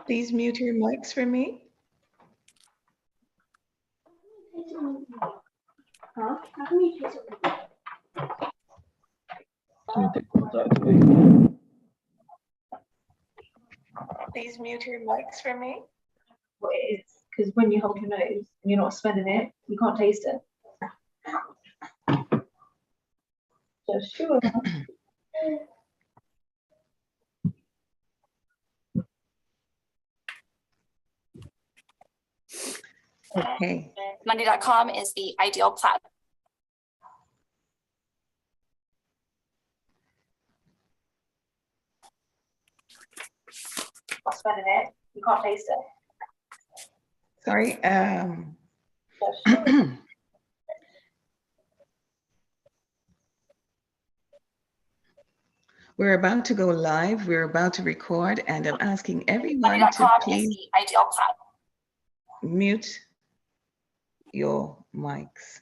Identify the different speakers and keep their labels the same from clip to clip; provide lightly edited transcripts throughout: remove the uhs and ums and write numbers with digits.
Speaker 1: Please mute your mics for me.
Speaker 2: Huh? How can you taste it?
Speaker 1: Please mute your mics for me.
Speaker 2: What it is, because when you hold your nose and you're not smelling it, you can't taste it. So sure.
Speaker 1: Okay.
Speaker 3: Monday.com is the ideal platform.
Speaker 2: Not smelling it, you can't taste it.
Speaker 1: Sorry.
Speaker 2: So sure.
Speaker 1: We're about to go live. We're about to record, and I'm asking everyone to
Speaker 3: Monday.com is
Speaker 1: please
Speaker 3: the ideal platform.
Speaker 1: mute your mics.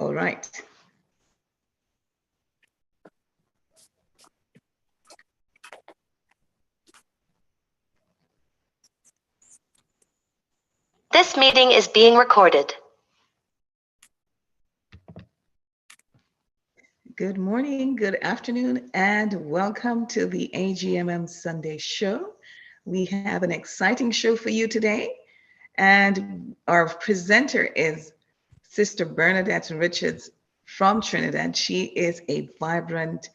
Speaker 1: All right.
Speaker 4: This meeting is being recorded.
Speaker 1: Good morning, good afternoon, and welcome to the AGMM Sunday Show. We have an exciting show for you today, and our presenter is Sister Bernadette Richards from Trinidad. She is a vibrant,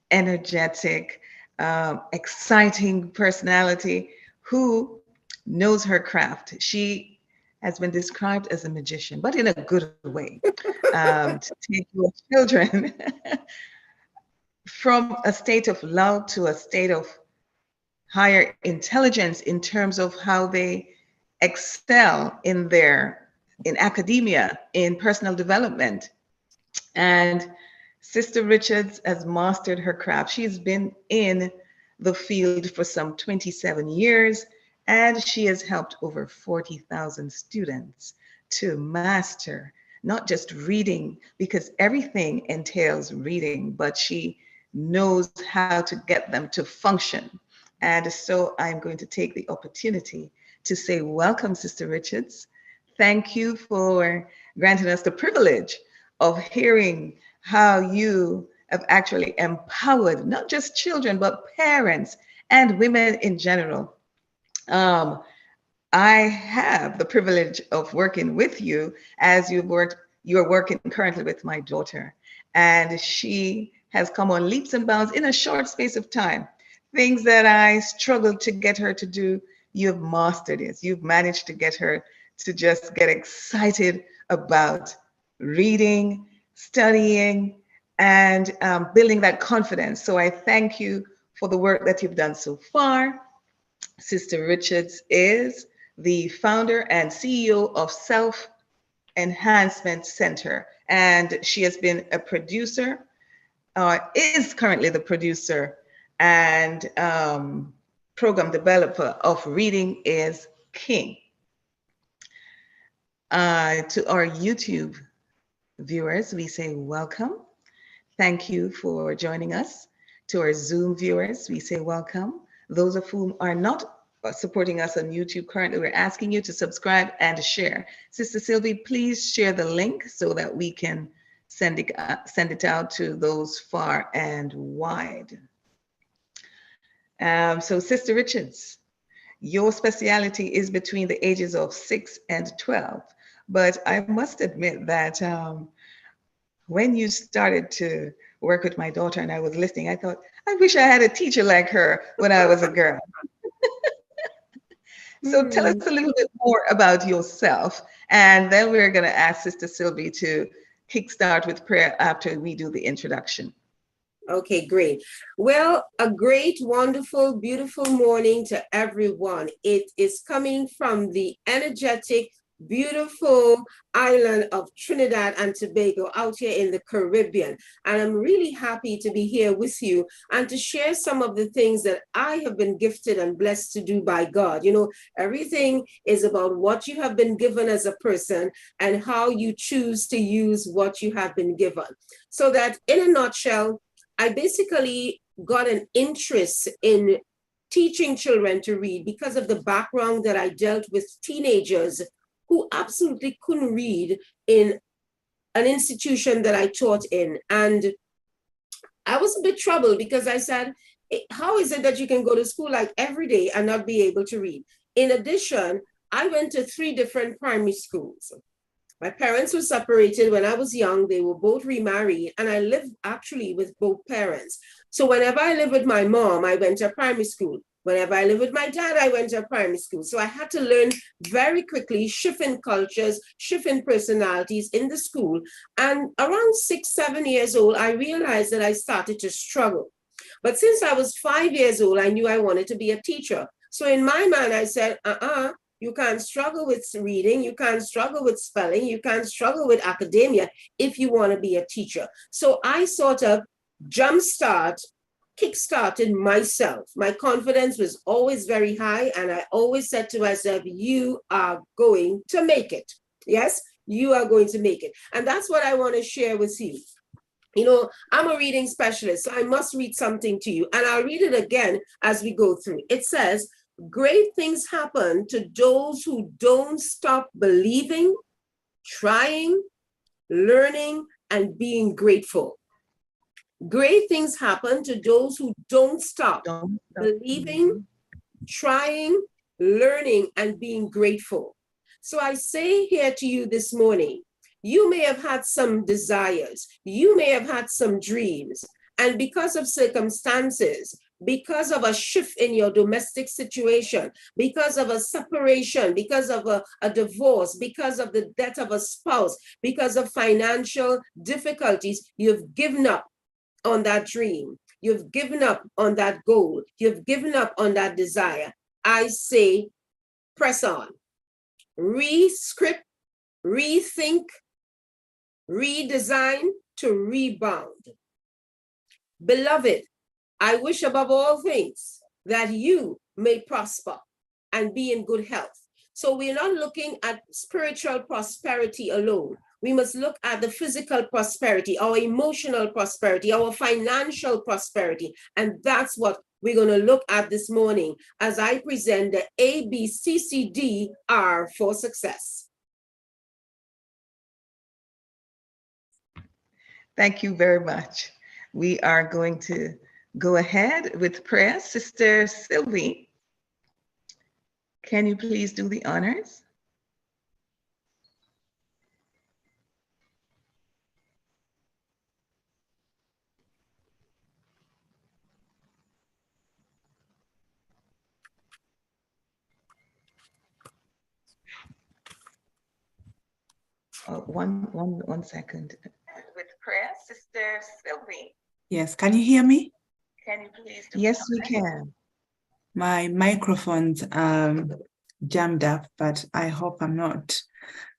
Speaker 1: energetic, exciting personality who knows her craft. She has been described as a magician, but in a good way, to take your children from a state of love to a state of higher intelligence in terms of how they excel in academia, in personal development. And Sister Richards has mastered her craft. She's been in the field for some 27 years, and she has helped over 40,000 students to master not just reading, because everything entails reading, but she knows how to get them to function. And so I'm going to take the opportunity to say, welcome, Sister Richards. Thank you for granting us the privilege of hearing how you have actually empowered not just children, but parents and women in general. I have the privilege of working with you as you're working currently with my daughter. And she has come on leaps and bounds in a short space of time. Things that I struggled to get her to do, you've mastered it. You've managed to get her to just get excited about reading, studying, and building that confidence. So I thank you for the work that you've done so far. Sister Richards is the founder and CEO of Self Enhancement Center, and she has been a producer, is currently the producer and program developer of Reading is King. To our YouTube viewers, we say welcome. Thank you for joining us. To our Zoom viewers, we say welcome. Those of whom are not supporting us on YouTube currently, we're asking you to subscribe and share. Sister Sylvie, please share the link so that we can send it out to those far and wide. So Sister Richards, your speciality is between the ages of 6 and 12. But I must admit that when you started to work with my daughter and I was listening, I thought, I wish I had a teacher like her when I was a girl. So tell us a little bit more about yourself, and then we're going to ask Sister Sylvie to kickstart with prayer after we do the introduction.
Speaker 5: Okay, great. Well, a great, wonderful, beautiful morning to everyone. It is coming from the energetic, beautiful island of Trinidad and Tobago out here in the Caribbean. And I'm really happy to be here with you and to share some of the things that I have been gifted and blessed to do by God. You know, everything is about what you have been given as a person and how you choose to use what you have been given. So that in a nutshell, I basically got an interest in teaching children to read because of the background that I dealt with teenagers who absolutely couldn't read in an institution that I taught in. And I was a bit troubled because I said, how is it that you can go to school like every day and not be able to read? In addition, I went to 3 different primary schools. My parents were separated when I was young. They were both remarried, and I lived actually with both parents. So whenever I lived with my mom, I went to primary school. Whenever I lived with my dad, I went to primary school. So I had to learn very quickly, shifting cultures, shifting personalities in the school. And around 6, 7 years old, I realized that I started to struggle. But since I was 5 years old, I knew I wanted to be a teacher. So in my mind, I said, you can't struggle with reading, you can't struggle with spelling, you can't struggle with academia if you want to be a teacher. So I sort of kickstarted myself. My confidence was always very high, and I always said to myself, you are going to make it. Yes, you are going to make it. And that's what I want to share with you. You know, I'm a reading specialist, so I must read something to you. And I'll read it again as we go through. It says, great things happen to those who don't stop believing, trying, learning, and being grateful. Great things happen to those who don't stop believing, trying, learning, and being grateful. So I say here to you this morning, you may have had some desires, you may have had some dreams, and because of circumstances, because of a shift in your domestic situation, because of a separation, because of a divorce, because of the death of a spouse, because of financial difficulties, you've given up on that dream. You've given up on that goal. You've given up on that desire. I say, press on. Re-script, rethink, redesign to rebound. Beloved, I wish above all things that you may prosper and be in good health. So we're not looking at spiritual prosperity alone. We must look at the physical prosperity, our emotional prosperity, our financial prosperity. And that's what we're going to look at this morning as I present the ABCCDR for success.
Speaker 1: Thank you very much. We are going to go ahead with prayer. Sister Sylvie, can you please do the honors? One second. With prayer, Sister Sylvie.
Speaker 6: Yes, can you hear me?
Speaker 1: Can you please do Yes, we can.
Speaker 6: My microphone's jammed up, but I hope I'm not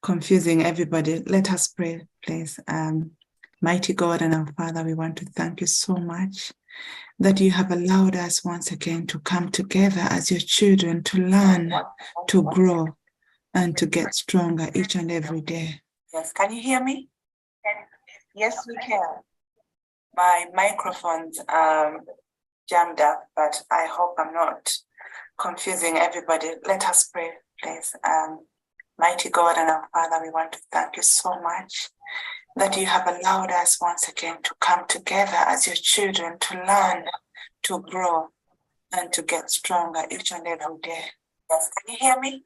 Speaker 6: confusing everybody. Let us pray, please. Mighty God and our Father, we want to thank you so much that you have allowed us once again to come together as your children to learn, to grow, and to get stronger each and every day. Yes, can you hear me?
Speaker 1: Yes, we can.
Speaker 6: My microphone's jammed up, but I hope I'm not confusing everybody. Let us pray, please. Mighty God and our Father, we want to thank you so much that you have allowed us once again to come together as your children to learn, to grow, and to get stronger each and every day. Yes, can you hear me?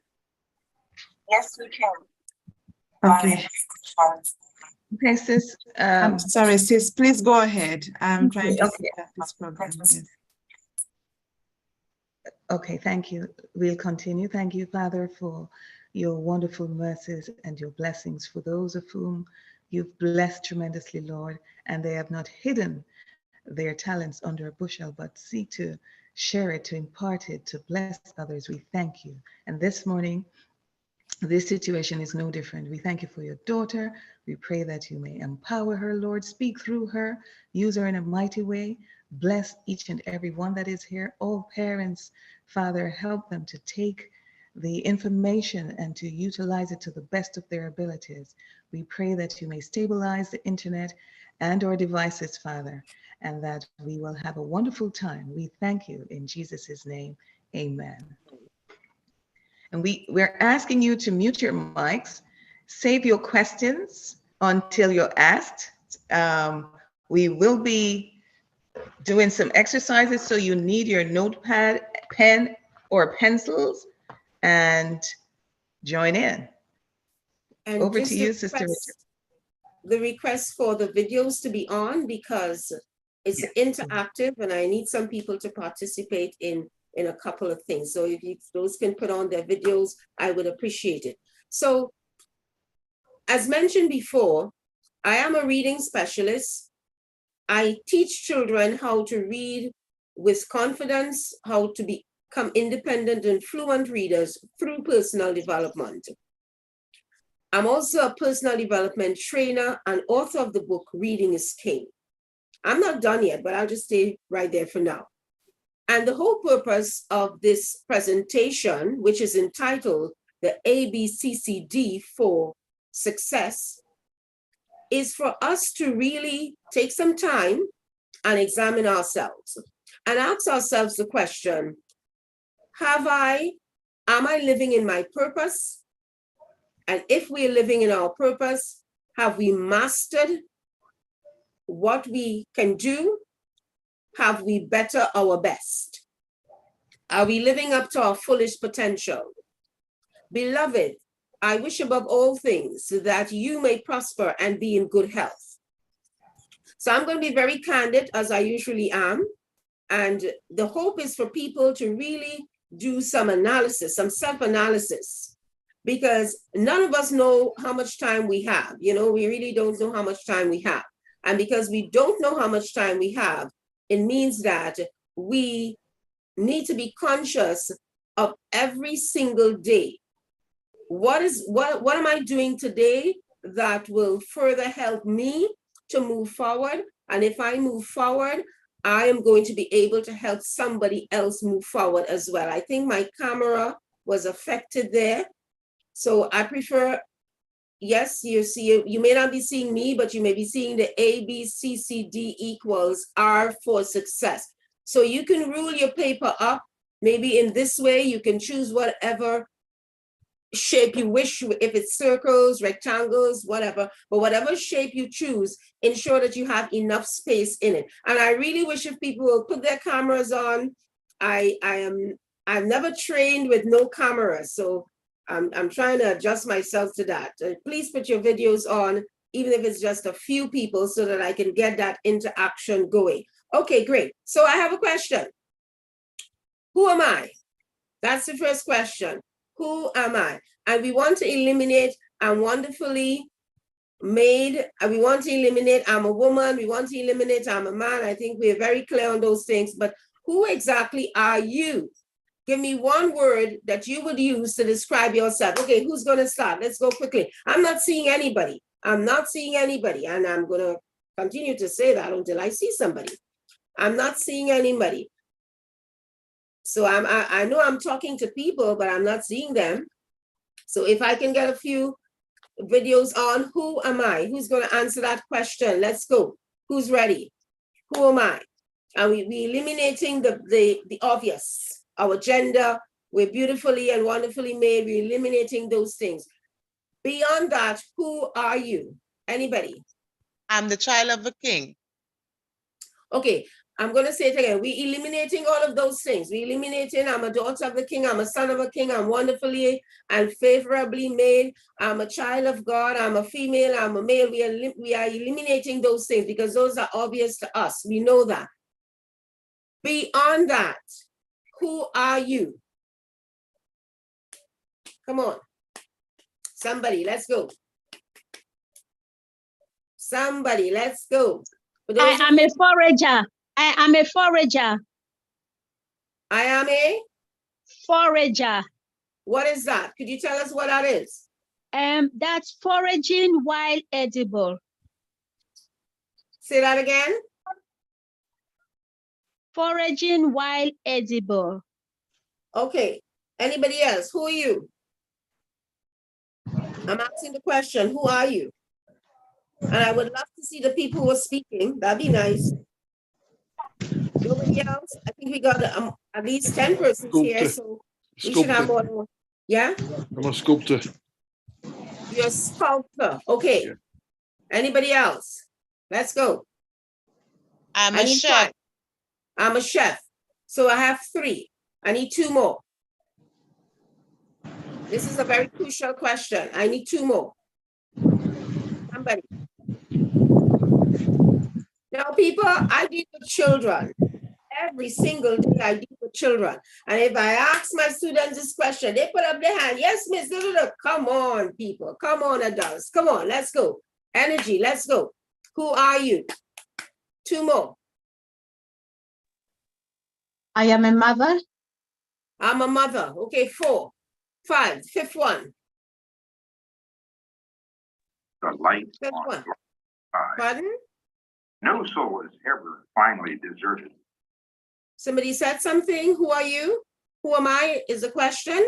Speaker 1: Yes, we can.
Speaker 6: Okay.
Speaker 1: Okay, sis.
Speaker 6: I'm sorry, sis. Please go ahead. I'm trying to
Speaker 1: okay.
Speaker 6: set up this program. Yes.
Speaker 1: Okay, thank you. We'll continue. Thank you, Father, for your wonderful mercies and your blessings for those of whom you've blessed tremendously, Lord, and they have not hidden their talents under a bushel, but seek to share it, to impart it, to bless others. We thank you. And this morning, this situation is no different. We thank you for your daughter. We pray that you may empower her, Lord. Speak through her. Use her in a mighty way. Bless each and every one that is here. All parents, Father, help them to take the information and to utilize it to the best of their abilities. We pray that you may stabilize the internet and our devices, Father, and that we will have a wonderful time. We thank you in Jesus' name. Amen. And we're asking you to mute your mics, save your questions until you're asked. We will be doing some exercises, so you need your notepad, pen, or pencils, and join in.
Speaker 5: And
Speaker 1: Over
Speaker 5: just
Speaker 1: to you, Sister Richard.
Speaker 5: the request for the videos to be on, because it's interactive and I need some people to participate in a couple of things. So if those can put on their videos, I would appreciate it. So as mentioned before, I am a reading specialist. I teach children how to read with confidence, how to become independent and fluent readers through personal development. I'm also a personal development trainer and author of the book, Reading is King. I'm not done yet, but I'll just stay right there for now. And the whole purpose of this presentation, which is entitled the ABCCD for Success, is for us to really take some time and examine ourselves and ask ourselves the question, am I living in my purpose? And if we're living in our purpose, have we mastered what we can do? Have we better our best? Are we living up to our fullest potential? Beloved, I wish above all things that you may prosper and be in good health. So I'm going to be very candid, as I usually am. And the hope is for people to really do some analysis, some self-analysis, because none of us know how much time we have. You know, we really don't know how much time we have. And because we don't know how much time we have, it means that we need to be conscious of every single day. What am I doing today that will further help me to move forward? And if I move forward, I am going to be able to help somebody else move forward as well. I think my camera was affected there. So I prefer, yes, you may not be seeing me, but you may be seeing the ABCCD equals R for success. So you can rule your paper up. Maybe in this way, you can choose whatever shape you wish, if it's circles, rectangles, whatever, but whatever shape you choose, ensure that you have enough space in it. And I really wish if people will put their cameras on. I've never trained with no camera, so I'm trying to adjust myself to that. Please put your videos on, even if it's just a few people, so that I can get that interaction going. Okay, great. So I have a question. Who am I? That's the first question. Who am I? And we want to eliminate I'm wonderfully made. And we want to eliminate I'm a woman. We want to eliminate I'm a man. I think we're very clear on those things. But who exactly are you? Give me one word that you would use to describe yourself. Okay, who's going to start? Let's go quickly. I'm not seeing anybody. I'm not seeing anybody. And I'm going to continue to say that until I see somebody. I'm not seeing anybody. So I know I'm talking to people, but I'm not seeing them. So if I can get a few videos on, who am I? Who's going to answer that question? Let's go. Who's ready? Who am I? And we eliminating the obvious. Our gender, we're beautifully and wonderfully made. We're eliminating those things. Beyond that, who are you? Anybody?
Speaker 7: I'm the child of the king.
Speaker 5: Okay, I'm going to say it again. We're eliminating all of those things. We're eliminating I'm a daughter of the king. I'm a son of a king. I'm wonderfully and favorably made. I'm a child of God. I'm a female. I'm a male. We are eliminating those things because those are obvious to us. We know that. Beyond that, who are you? Come on. Somebody, let's go. Somebody, let's go.
Speaker 8: I am a forager. I am a forager.
Speaker 5: I am a
Speaker 8: Forager.
Speaker 5: What is that? Could you tell us what that is?
Speaker 8: That's foraging while edible.
Speaker 5: Say that again.
Speaker 8: Foraging while edible.
Speaker 5: Okay. Anybody else? Who are you? I'm asking the question, who are you? And I would love to see the people who are speaking. That'd be nice. Nobody else? I think we got at least 10 persons here, so we should have more. Yeah?
Speaker 9: I'm a sculptor.
Speaker 5: You're a sculptor. Okay.
Speaker 9: Yeah.
Speaker 5: Anybody else? Let's go.
Speaker 7: I'm
Speaker 5: I
Speaker 7: a
Speaker 5: need
Speaker 7: chef.
Speaker 5: 5. I'm a chef. So I have 3. I need 2 more. This is a very crucial question. I need 2 more. Somebody. Now, people, I deal with children. Every single day I deal with children. And if I ask my students this question, they put up their hand. Yes, miss. Come on, people. Come on, adults. Come on, let's go. Energy, let's go. Who are you? 2 more.
Speaker 10: I am a mother.
Speaker 5: I'm a mother. Okay, 4. 5. 5th one.
Speaker 11: The light
Speaker 5: 5th
Speaker 11: on
Speaker 5: one.
Speaker 11: your eye.
Speaker 5: Pardon?
Speaker 11: No soul is ever finally deserted.
Speaker 5: Somebody said something. Who are you? Who am I is the question.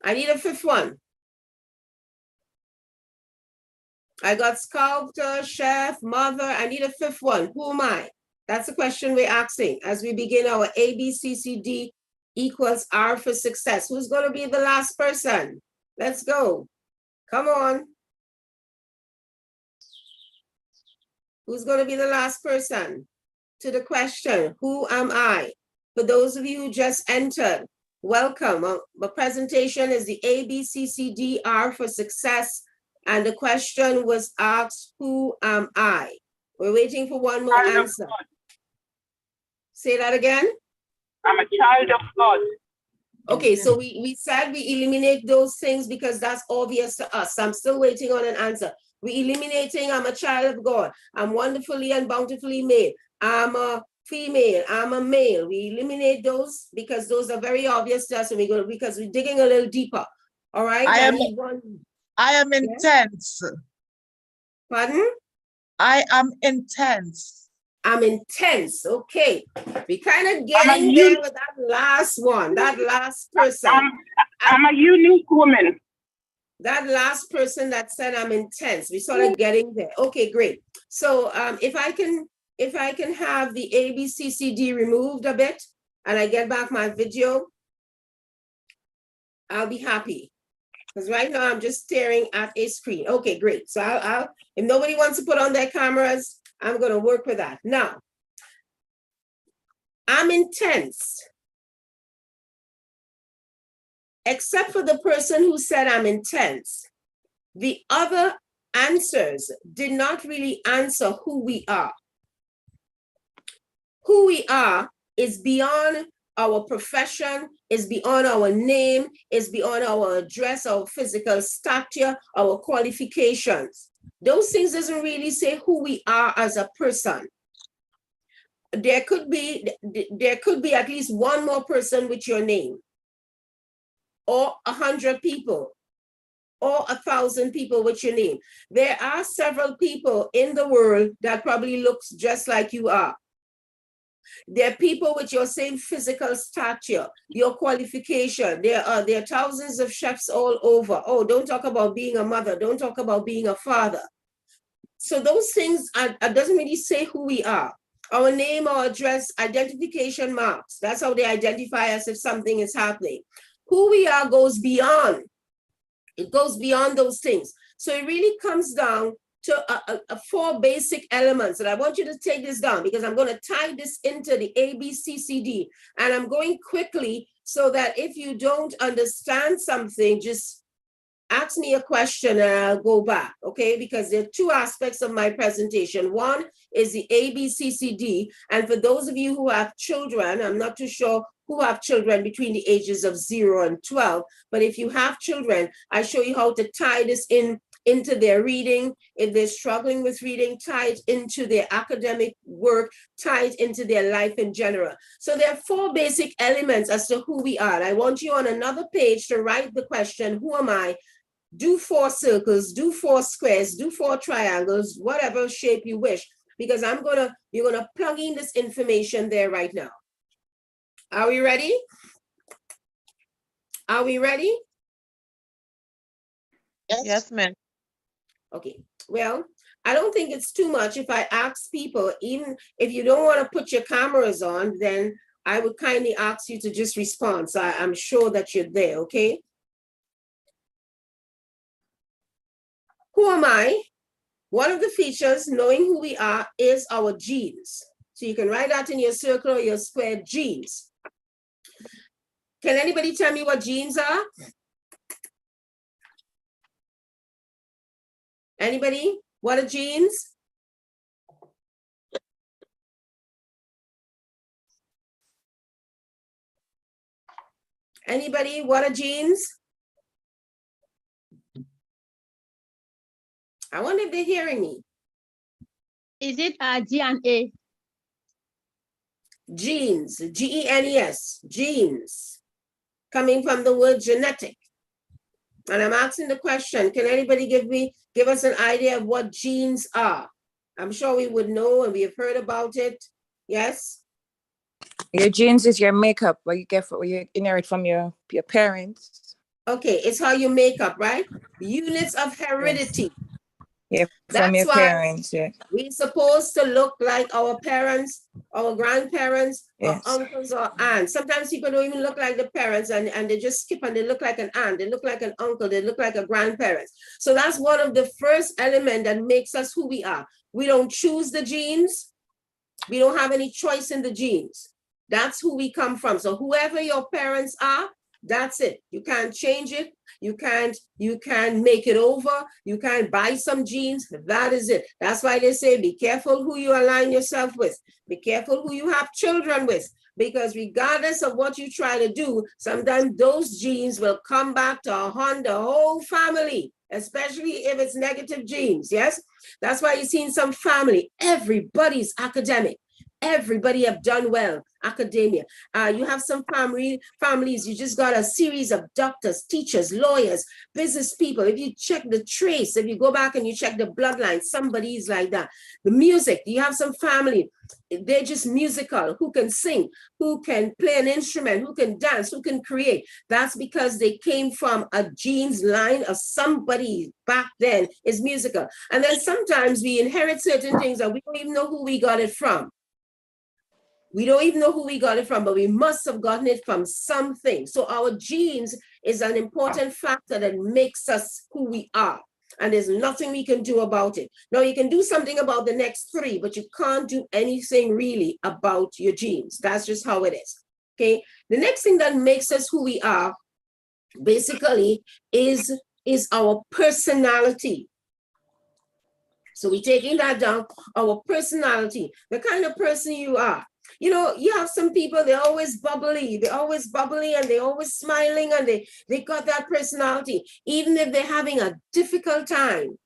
Speaker 5: I need a 5th one. I got sculptor, chef, mother. I need a 5th one. Who am I? That's the question we're asking as we begin our ABCCD equals R for success. Who's going to be the last person? Let's go. Come on. Who's going to be the last person to the question? Who am I? For those of you who just entered, welcome. My presentation is the ABCCDR for success. And the question was asked, who am I? We're waiting for one more answer. Say that again.
Speaker 12: I'm a child of God.
Speaker 5: Okay, so we said we eliminate those things because that's obvious to us. I'm still waiting on an answer. We're eliminating, I'm a child of God. I'm wonderfully and bountifully made. I'm a female, I'm a male. We eliminate those because those are very obvious to us when we go, because we're digging a little deeper. All right.
Speaker 7: I am intense.
Speaker 5: Pardon?
Speaker 7: I am intense.
Speaker 5: I'm intense. Okay. We kind of getting there with that last one, that last person.
Speaker 12: I'm a unique woman.
Speaker 5: That last person that said I'm intense. We sort of getting there. Okay, great. So if I can have the ABCCD removed a bit and I get back my video, I'll be happy. Because right now I'm just staring at a screen. Okay, great. So I'll if nobody wants to put on their cameras, I'm going to work with that. Now, I'm intense. Except for the person who said I'm intense. The other answers did not really answer who we are. Who we are is beyond our profession, is beyond our name, is beyond our address, our physical stature, our qualifications. Those things doesn't really say who we are as a person. There could be at least one more person with your name, or 100 people, or 1,000 people with your name. There are several people in the world that probably looks just like you are. There are people with your same physical stature, your qualification. There are thousands of chefs all over. Oh, don't talk about being a mother. Don't talk about being a father. So those things doesn't really say who we are. Our name, our address, identification marks. That's how they identify us if something is happening. Who we are goes beyond. It goes beyond those things. So it really comes down to 4 basic elements. And I want you to take this down because I'm going to tie this into the ABCCD. And I'm going quickly so that if you don't understand something, just ask me a question and I'll go back, okay? Because there are 2 aspects of my presentation. One is the ABCCD. And for those of you who have children, I'm not too sure who have children between the ages of 0 and 12, but if you have children, I show you how to tie this in into their reading, if they're struggling with reading, tie it into their academic work, tie it into their life in general. So there are 4 basic elements as to who we are. And I want you on another page to write the question, who am I? Do 4 circles, do 4 squares, do 4 triangles, whatever shape you wish, because you're gonna plug in this information there right now. Are we ready? Are we ready?
Speaker 7: Yes, ma'am.
Speaker 5: Okay, well, I don't think it's too much if I ask people, even if you don't want to put your cameras on, then I would kindly ask you to just respond. So I'm sure that you're there, okay? Who am I? One of the features, knowing who we are, is our genes. So you can write that in your circle or your square, genes. Can anybody tell me what genes are? Anybody? What are genes? Anybody? What are genes? I wonder if they're hearing me.
Speaker 8: Is it DNA?
Speaker 5: Genes, G-E-N-E-S, genes, coming from the word genetic. And I'm asking the question, can anybody give us an idea of what genes are? I'm sure we would know and we have heard about it. Yes?
Speaker 9: Your genes is your makeup, what you inherit from your parents.
Speaker 5: Okay, it's how you make up, right? Units of heredity.
Speaker 9: Yeah, from
Speaker 5: That's
Speaker 9: your
Speaker 5: why
Speaker 9: parents, yeah.
Speaker 5: we're supposed to look like our parents, our grandparents,
Speaker 9: Yes.
Speaker 5: or uncles or aunts. Sometimes people don't even look like the parents and they just skip and they look like an aunt, they look like an uncle, they look like a grandparent. So that's one of the first elements that makes us who we are. We don't choose the genes. We don't have any choice in the genes. That's who we come from. So whoever your parents are, that's it. You can't change it. You can't make it over. You can't buy some genes. That is it. That's why they say, be careful who you align yourself with. Be careful who you have children with. Because regardless of what you try to do, sometimes those genes will come back to haunt the whole family, especially if it's negative genes. Yes, that's why you see in some family, everybody's academic. Everybody have done well, academia. You have some families, you just got a series of doctors, teachers, lawyers, business people. If you check the trace, if you go back and you check the bloodline, somebody is like that. The music, you have some family, they're just musical, who can sing, who can play an instrument, who can dance, who can create. That's because they came from a genes line of somebody back then is musical. And then sometimes we inherit certain things that we don't even know who we got it from. We don't even know who we got it from, but we must have gotten it from something. So our genes is an important factor that makes us who we are. And there's nothing we can do about it. Now, you can do something about the next 3, but you can't do anything really about your genes. That's just how it is. Okay. The next thing that makes us who we are, basically, is our personality. So we're taking that down, our personality, the kind of person you are. You know, you have some people, they're always bubbly and they're always smiling and they got that personality. Even if they're having a difficult time,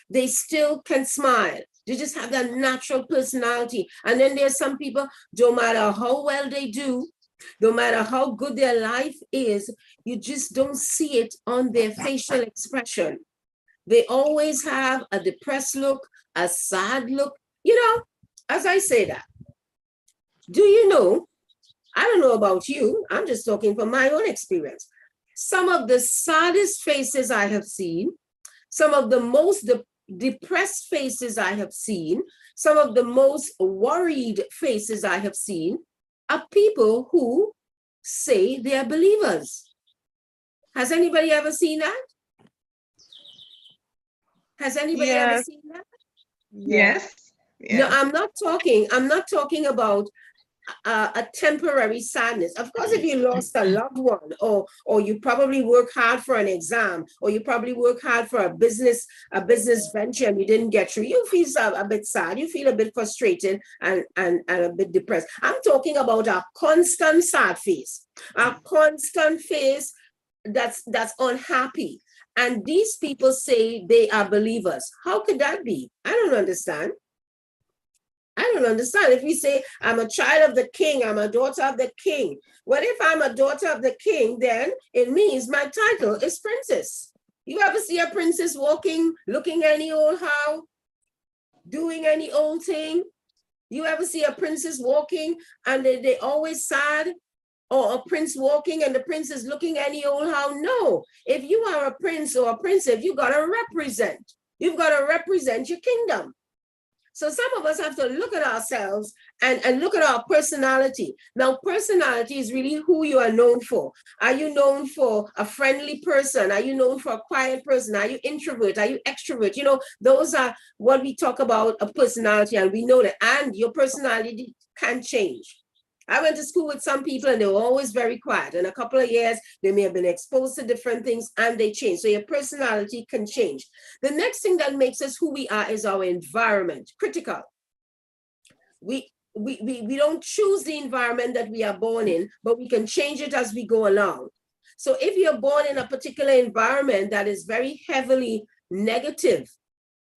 Speaker 5: they still can smile. They just have that natural personality. And then there's some people, no matter how well they do, no matter how good their life is, you just don't see it on their facial expression. They always have a depressed look, a sad look. You know, as I say that, do you know, I don't know about you, I'm just talking from my own experience. Some of the saddest faces I have seen, some of the most depressed faces I have seen, some of the most worried faces I have seen are people who say they are believers. Has anybody ever seen that? Has anybody ever seen that?
Speaker 1: Yes.
Speaker 5: No, I'm not talking about a temporary sadness. Of course, if you lost a loved one, or you probably work hard for an exam, or you probably work hard for a business venture and you didn't get through, you feel a bit sad, you feel a bit frustrated and a bit depressed. I'm talking about a constant sad face, a constant face that's unhappy. And these people say they are believers. How could that be? I don't understand. I don't understand. If we say, I'm a child of the king, I'm a daughter of the king. Well, if I'm a daughter of the king, then it means my title is princess. You ever see a princess walking, looking any old how, doing any old thing? You ever see a princess walking and they always sad? Or a prince walking and the prince is looking any old how? No. If you are a prince or a princess, you got to represent. You've got to represent your kingdom. So some of us have to look at ourselves and look at our personality. Now, personality is really who you are known for. Are you known for a friendly person? Are you known for a quiet person? Are you introvert? Are you extrovert? You know, those are what we talk about a personality, and we know that. And your personality can change. I went to school with some people and they were always very quiet. In a couple of years, they may have been exposed to different things and they change. So your personality can change. The next thing that makes us who we are is our environment. Critical. We don't choose the environment that we are born in, but we can change it as we go along. So if you're born in a particular environment that is very heavily negative,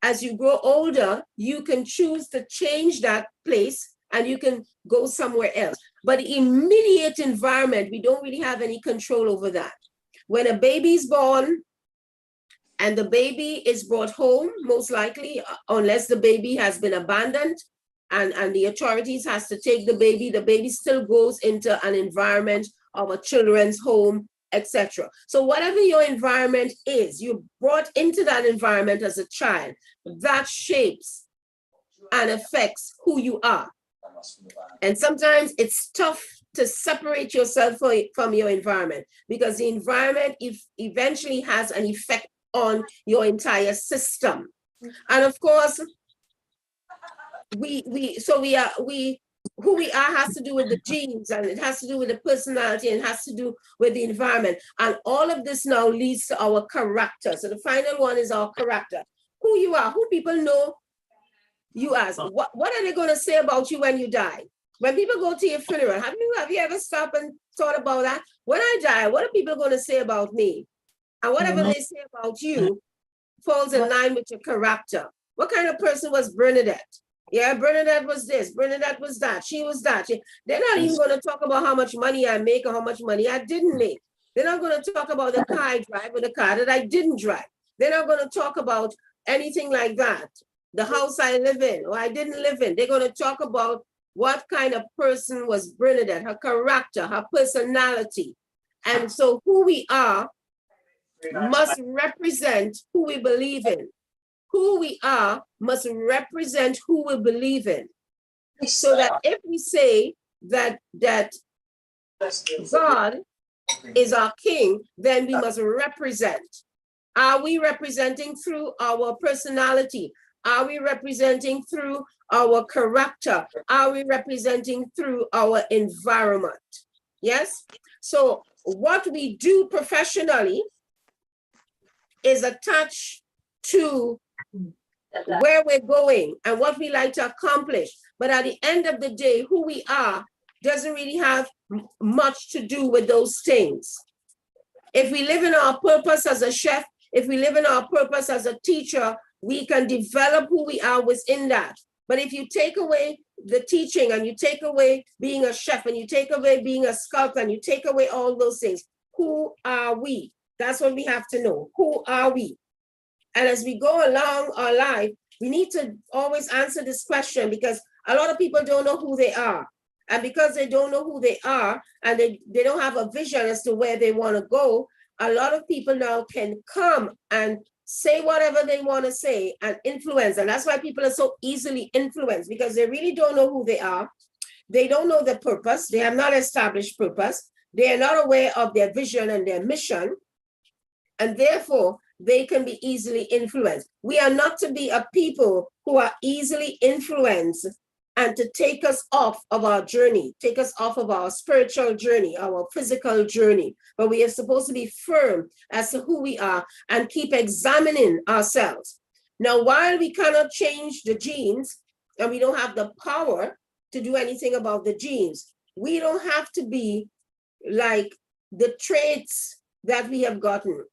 Speaker 5: as you grow older, you can choose to change that place and you can go somewhere else. But the immediate environment, we don't really have any control over that. When a baby is born and the baby is brought home, most likely, unless the baby has been abandoned and the authorities has to take the baby still goes into an environment of a children's home, etc. So whatever your environment is, you're brought into that environment as a child, that shapes and affects who you are. And sometimes it's tough to separate yourself from your environment because the environment eventually has an effect on your entire system. And of course, who we are has to do with the genes, and it has to do with the personality, and it has to do with the environment. And all of this now leads to our character. So the final one is our character. Who you are, who people know you as. What are they going to say about you when you die? When people go to your funeral, have you ever stopped and thought about that? When I die, what are people going to say about me? And whatever they say about you falls in line with your character. What kind of person was Bernadette? Yeah, Bernadette was this, Bernadette was that, she was that. They're not even going to talk about how much money I make or how much money I didn't make. They're not going to talk about the car I drive or the car that I didn't drive. They're not going to talk about anything like that. The house I live in or I didn't live in. They're going to talk about what kind of person was Bernadette, her character, her personality. And so who we are must represent who we believe in. Who we are must represent who we believe in. So that if we say that God is our king, then we must represent. Are we representing through our personality? Are we representing through our character? Are we representing through our environment? Yes? So what we do professionally is attached to where we're going and what we like to accomplish. But at the end of the day, who we are doesn't really have much to do with those things. If we live in our purpose as a chef, if we live in our purpose as a teacher, we can develop who we are within that. But if you take away the teaching and you take away being a chef and you take away being a sculptor and you take away all those things, who are we? That's what we have to know. Who are we? And as we go along our life, we need to always answer this question because a lot of people don't know who they are. And because they don't know who they are and they don't have a vision as to where they want to go, a lot of people now can come and say whatever they want to say and influence. And that's why people are so easily influenced because they really don't know who they are. They don't know their purpose. They have not established purpose. They are not aware of their vision and their mission. And therefore, they can be easily influenced. We are not to be a people who are easily influenced and to take us off of our journey, take us off of our spiritual journey, our physical journey. But we are supposed to be firm as to who we are and keep examining ourselves. Now, while we cannot change the genes and we don't have the power to do anything about the genes, we don't have to be like the traits that we have gotten.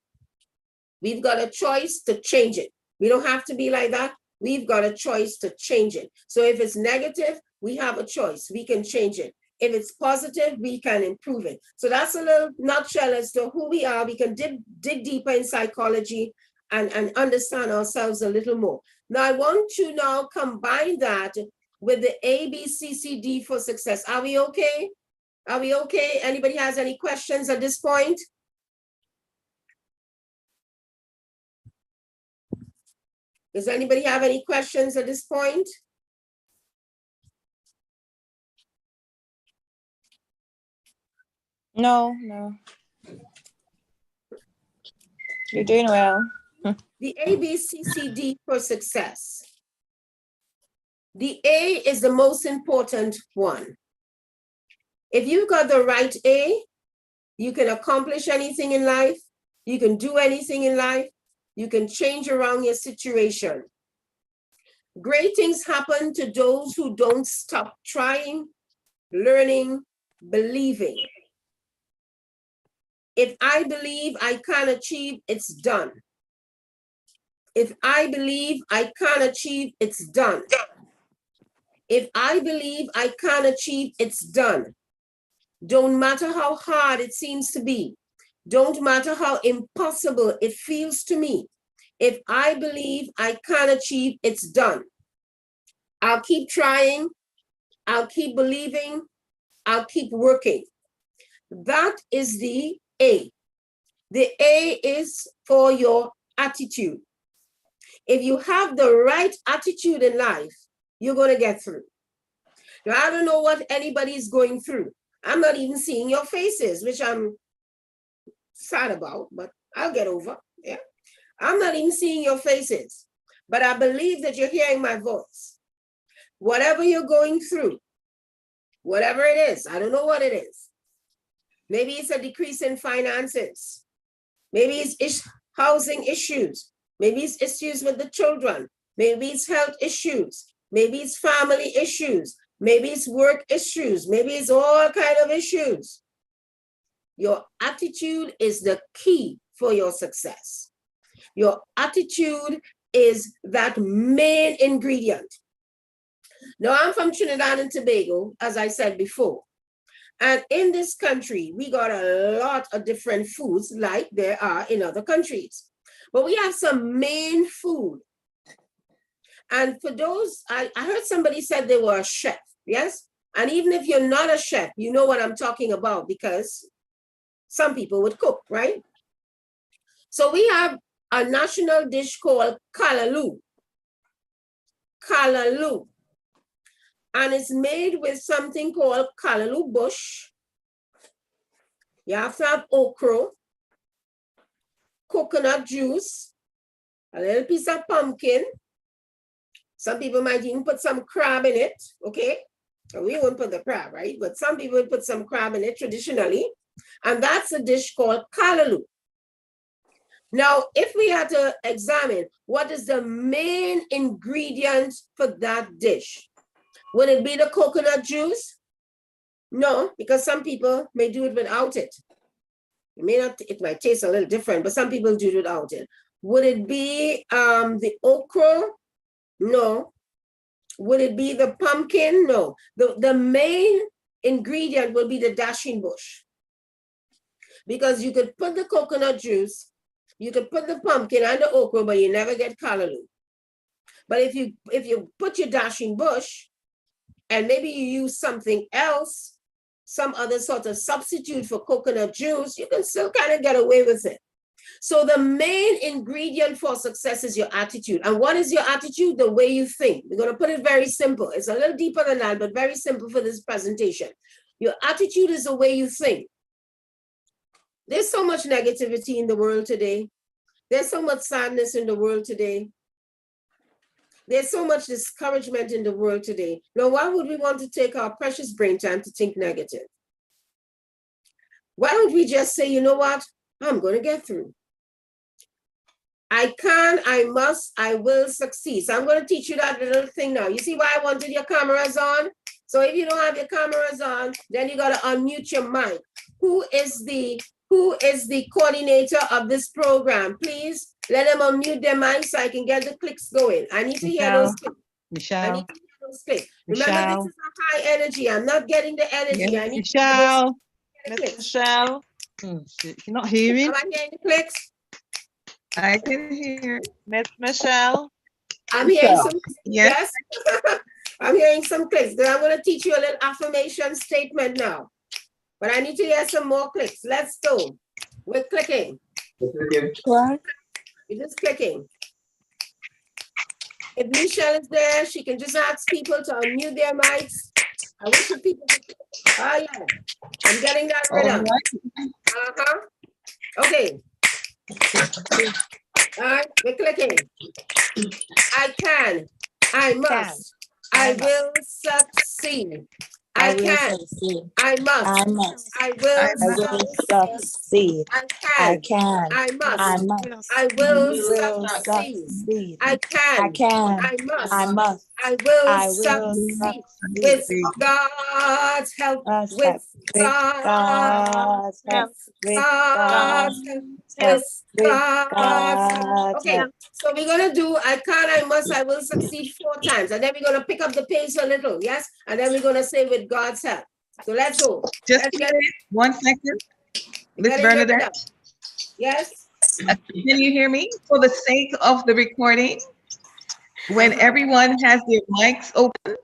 Speaker 5: We've got a choice to change it. We don't have to be like that. We've got a choice to change it. So if it's negative, we have a choice. We can change it. If it's positive, we can improve it. So that's a little nutshell as to who we are. We can dig deeper in psychology and understand ourselves a little more. Now, I want to now combine that with the ABCCD for success. Are we okay? Are we okay? Anybody has any questions at this point? Does anybody have any questions at this point?
Speaker 9: No, no. You're doing well.
Speaker 5: The ABCCD for success. The A is the most important one. If you've got the right A, you can accomplish anything in life. You can do anything in life. You can change around your situation. Great things happen to those who don't stop trying, learning, believing. If I believe I can achieve, it's done. If I believe I can achieve, it's done. If I believe I can achieve, it's done. Don't matter how hard it seems to be. Don't matter how impossible it feels to me. If I believe I can achieve, it's done. I'll keep trying. I'll keep believing. I'll keep working. That is the A. The A is for your attitude. If you have the right attitude in life, you're going to get through. Now, I don't know what anybody's going through. I'm not even seeing your faces, which I'm sad about, but I'll get over. Yeah, I'm not even seeing your faces, but I believe that you're hearing my voice. Whatever you're going through, whatever it is, I don't know what it is. Maybe it's a decrease in finances. Maybe it's housing issues. Maybe it's issues with the children. Maybe it's health issues. Maybe it's family issues. Maybe it's work issues. Maybe it's all kinds of issues. Your attitude is the key for your success. Your attitude is that main ingredient. Now, I'm from Trinidad and Tobago, as I said before. And in this country, we got a lot of different foods like there are in other countries. But we have some main food. And for those, I heard somebody said they were a chef, yes? And even if you're not a chef, you know what I'm talking about because some people would cook, right? So we have a national dish called callaloo. Callaloo. And it's made with something called callaloo bush. You have to have okra, coconut juice, a little piece of pumpkin. Some people might even put some crab in it, okay? So we won't put the crab, right? But some people put some crab in it traditionally. And that's a dish called callaloo. Now, if we had to examine what is the main ingredient for that dish, would it be the coconut juice? No, because some people may do it without it. It may not, it might taste a little different, but some people do it without it. Would it be the okra? No. Would it be the pumpkin? No. The main ingredient will be the dasheen bush. Because you could put the coconut juice, you could put the pumpkin and the okra, but you never get callaloo. But if you put your dasheen bush, and maybe you use something else, some other sort of substitute for coconut juice, you can still kind of get away with it. So the main ingredient for success is your attitude. And what is your attitude? The way you think. We're going to put it very simple. It's a little deeper than that, but very simple for this presentation. Your attitude is the way you think. There's so much negativity in the world today. There's so much sadness in the world today. There's so much discouragement in the world today. Now, why would we want to take our precious brain time to think negative? Why don't we just say, you know what? I'm going to get through. I can, I must, I will succeed. So I'm going to teach you that little thing now. You see why I wanted your cameras on? So if you don't have your cameras on, then you got to unmute your mic. Who is the who is the coordinator of this program? Please let them unmute their mic so I can get the clicks going. I need to hear those clicks. I
Speaker 7: Michelle,
Speaker 5: need to hear those clicks. Remember, this is a high energy. I'm not getting the energy.
Speaker 1: Yes.
Speaker 5: I need to hear those clicks.
Speaker 7: Michelle. She's not hearing.
Speaker 5: Am I hearing the clicks?
Speaker 1: I can hear.
Speaker 7: Miss Michelle.
Speaker 5: I'm hearing some,
Speaker 1: Yes.
Speaker 5: yes. I'm hearing some clicks. Then I'm going to teach you a little affirmation statement now. But I need to hear some more clicks. Let's go. We're clicking.
Speaker 9: What?
Speaker 5: You're just clicking. If Michelle is there, she can just ask people to unmute their mics. I wish you people could. Oh, yeah. I'm getting that
Speaker 1: All
Speaker 5: rhythm.
Speaker 1: right.
Speaker 5: Uh-huh. Okay. All right, we're clicking. I can. I must. I will succeed. I can. I must. I will succeed. I can. I must. I will succeed. I can. I must. I will succeed. With God's help. With God's help. God's help. With God's help. Okay, so we're gonna do I can, I must, I will succeed 4 times, and then we're gonna pick up the pace a little, yes, and then we're gonna say with God's help. So let's go.
Speaker 1: Just
Speaker 5: Let's
Speaker 1: a
Speaker 5: get
Speaker 1: minute, 1 second. Miss
Speaker 5: get in your
Speaker 1: Bernadette,
Speaker 5: rhythm. Yes.
Speaker 1: can you hear me? For the sake of the recording, when everyone has their mics open,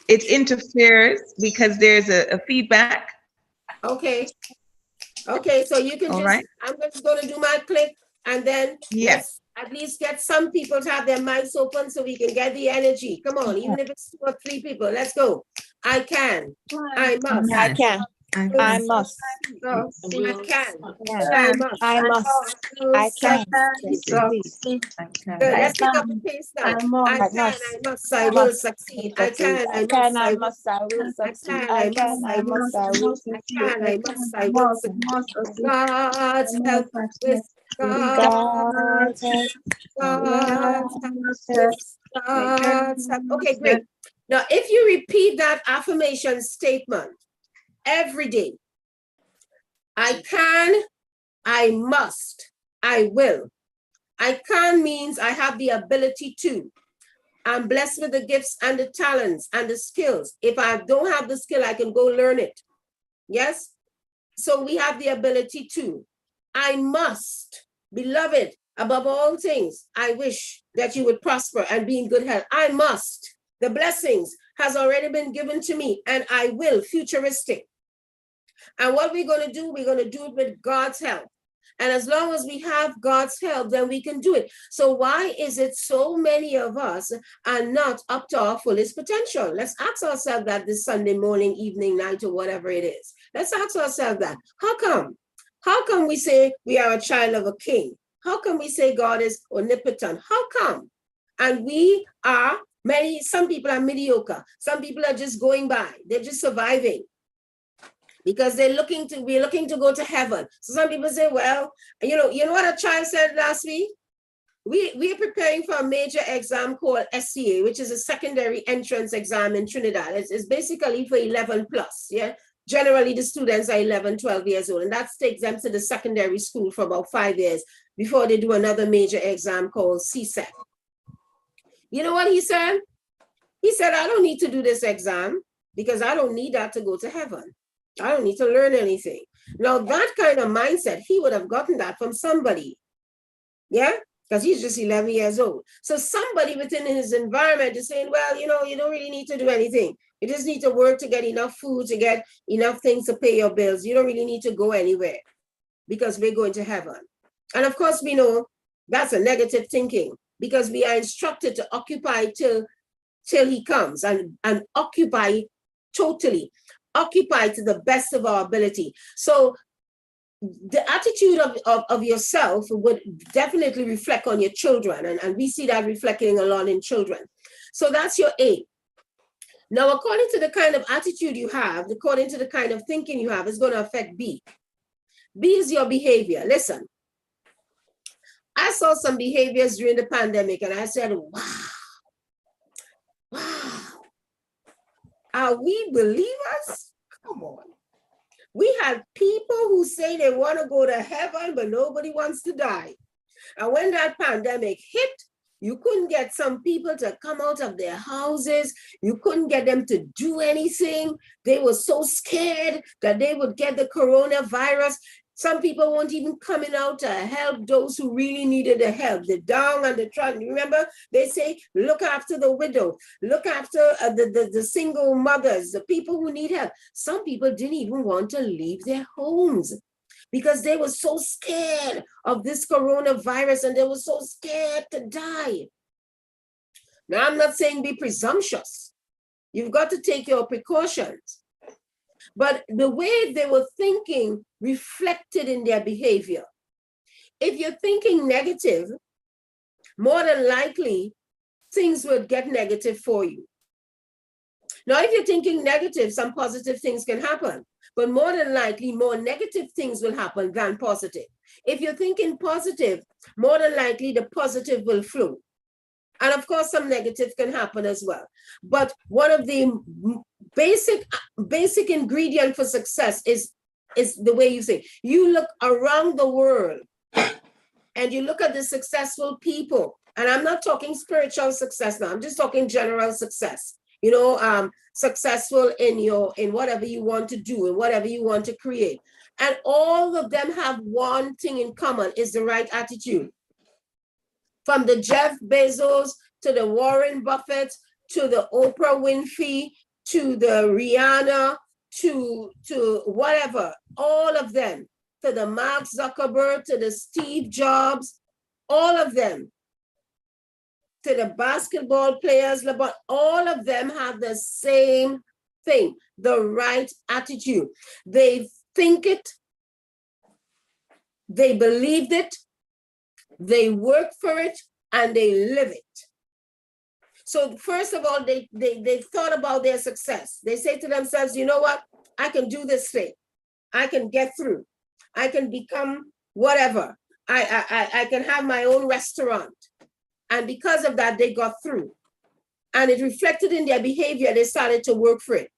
Speaker 1: it interferes because there's a feedback.
Speaker 5: Okay. Okay, so you can
Speaker 1: All
Speaker 5: just,
Speaker 1: right.
Speaker 5: I'm just gonna do my click, and then
Speaker 1: Yes.
Speaker 5: let's at least get some people to have their mics open so we can get the energy. Come on, even if it's 2 or 3 people, let's go. I can. I must.
Speaker 9: I can. I must.
Speaker 5: I can.
Speaker 9: I must. I must. I can.
Speaker 5: Good. Let's pick up the pace now. I can, I must, I will succeed. I can, I must, I must,
Speaker 9: I will succeed.
Speaker 5: I can, I must, I will succeed. I must, I will succeed. God's help with God's help. God's help. God's help. Okay, great. Now, if you repeat that affirmation statement every day, I can, I must, I will. I can means I have the ability to. I'm blessed with the gifts and the talents and the skills. If I don't have the skill, I can go learn it. Yes? So we have the ability to. I must, beloved, above all things, I wish that you would prosper and be in good health. I must. The blessings has already been given to me, and I will, futuristic. And what we're going to do, we're going to do it with God's help. And as long as we have God's help, then we can do it. So why is it so many of us are not up to our fullest potential? Let's ask ourselves that this Sunday morning, evening, night, or whatever it is. Let's ask ourselves that. How come? How come we say we are a child of a king? How come we say God is omnipotent? How come? And we are some people are mediocre. Some people are just going by. They're just surviving. Because we're looking to go to heaven. So some people say, well, you know what a child said last week? We are preparing for a major exam called SCA, which is a secondary entrance exam in Trinidad. It's basically for 11 plus, yeah? Generally, the students are 11, 12 years old, and that takes them to the secondary school for about 5 years before they do another major exam called CSEC. You know what he said? He said, I don't need to do this exam because I don't need that to go to heaven. I don't need to learn anything. Now, that kind of mindset, he would have gotten that from somebody. Yeah? Because he's just 11 years old. So somebody within his environment is saying, well, you don't really need to do anything. You just need to work to get enough food, to get enough things to pay your bills. You don't really need to go anywhere because we're going to heaven. And of course, we know that's a negative thinking because we are instructed to occupy till he comes and occupy totally. Occupy to the best of our ability. So the attitude of yourself would definitely reflect on your children. And we see that reflecting a lot in children. So that's your A. Now, according to the kind of attitude you have, according to the kind of thinking you have, it's going to affect B. B is your behavior. Listen, I saw some behaviors during the pandemic and I said, wow. Are we believers? Come on. We had people who say they want to go to heaven, but nobody wants to die. And when that pandemic hit, you couldn't get some people to come out of their houses. You couldn't get them to do anything. They were so scared that they would get the coronavirus. Some people weren't even coming out to help those who really needed the help, the down and the trodden. Remember, they say, look after the widow, look after the single mothers, the people who need help. Some people didn't even want to leave their homes because they were so scared of this coronavirus and they were so scared to die. Now, I'm not saying be presumptuous. You've got to take your precautions. But the way they were thinking reflected in their behavior. If you're thinking negative, more than likely, things would get negative for you. Now, if you're thinking negative, some positive things can happen, but more than likely, more negative things will happen than positive. If you're thinking positive, more than likely, the positive will flow. And of course, some negative can happen as well. But one of the basic ingredient for success is the way you say. You look around the world and you look at the successful people. And I'm not talking spiritual success now. I'm just talking general success. You know, successful in whatever you want to do and whatever you want to create. And all of them have one thing in common, is the right attitude. From the Jeff Bezos to the Warren Buffett to the Oprah Winfrey to the Rihanna to whatever, all of them, to the Mark Zuckerberg, to the Steve Jobs, all of them, to the basketball players, all of them have the same thing, the right attitude. They think it, they believed it, they work for it, and they live it. So first of all, they thought about their success. They say to themselves, you know what? I can do this thing. I can get through. I can become whatever. I can have my own restaurant. And because of that, they got through. And it reflected in their behavior. They started to work for it.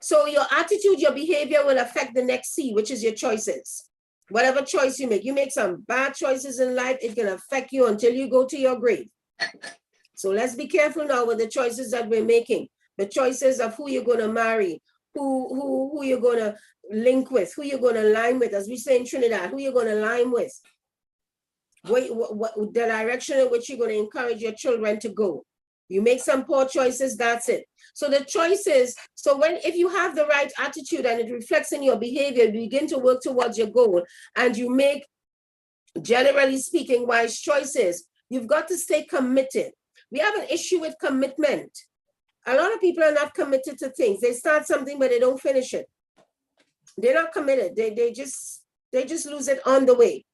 Speaker 5: So your attitude, your behavior will affect the next C, which is your choices. Whatever choice you make some bad choices in life, it can affect you until you go to your grave. So let's be careful now with the choices that we're making. The choices of who you're going to marry, who you're going to link with, who you're going to align with, as we say in Trinidad, who you're going to align with. What the direction in which you're going to encourage your children to go. You make some poor choices, that's it. So the choices, if you have the right attitude and it reflects in your behavior, you begin to work towards your goal and you make, generally speaking, wise choices, you've got to stay committed. We have an issue with commitment. A lot of people are not committed to things. They start something, but they don't finish it. They're not committed. They just lose it on the way.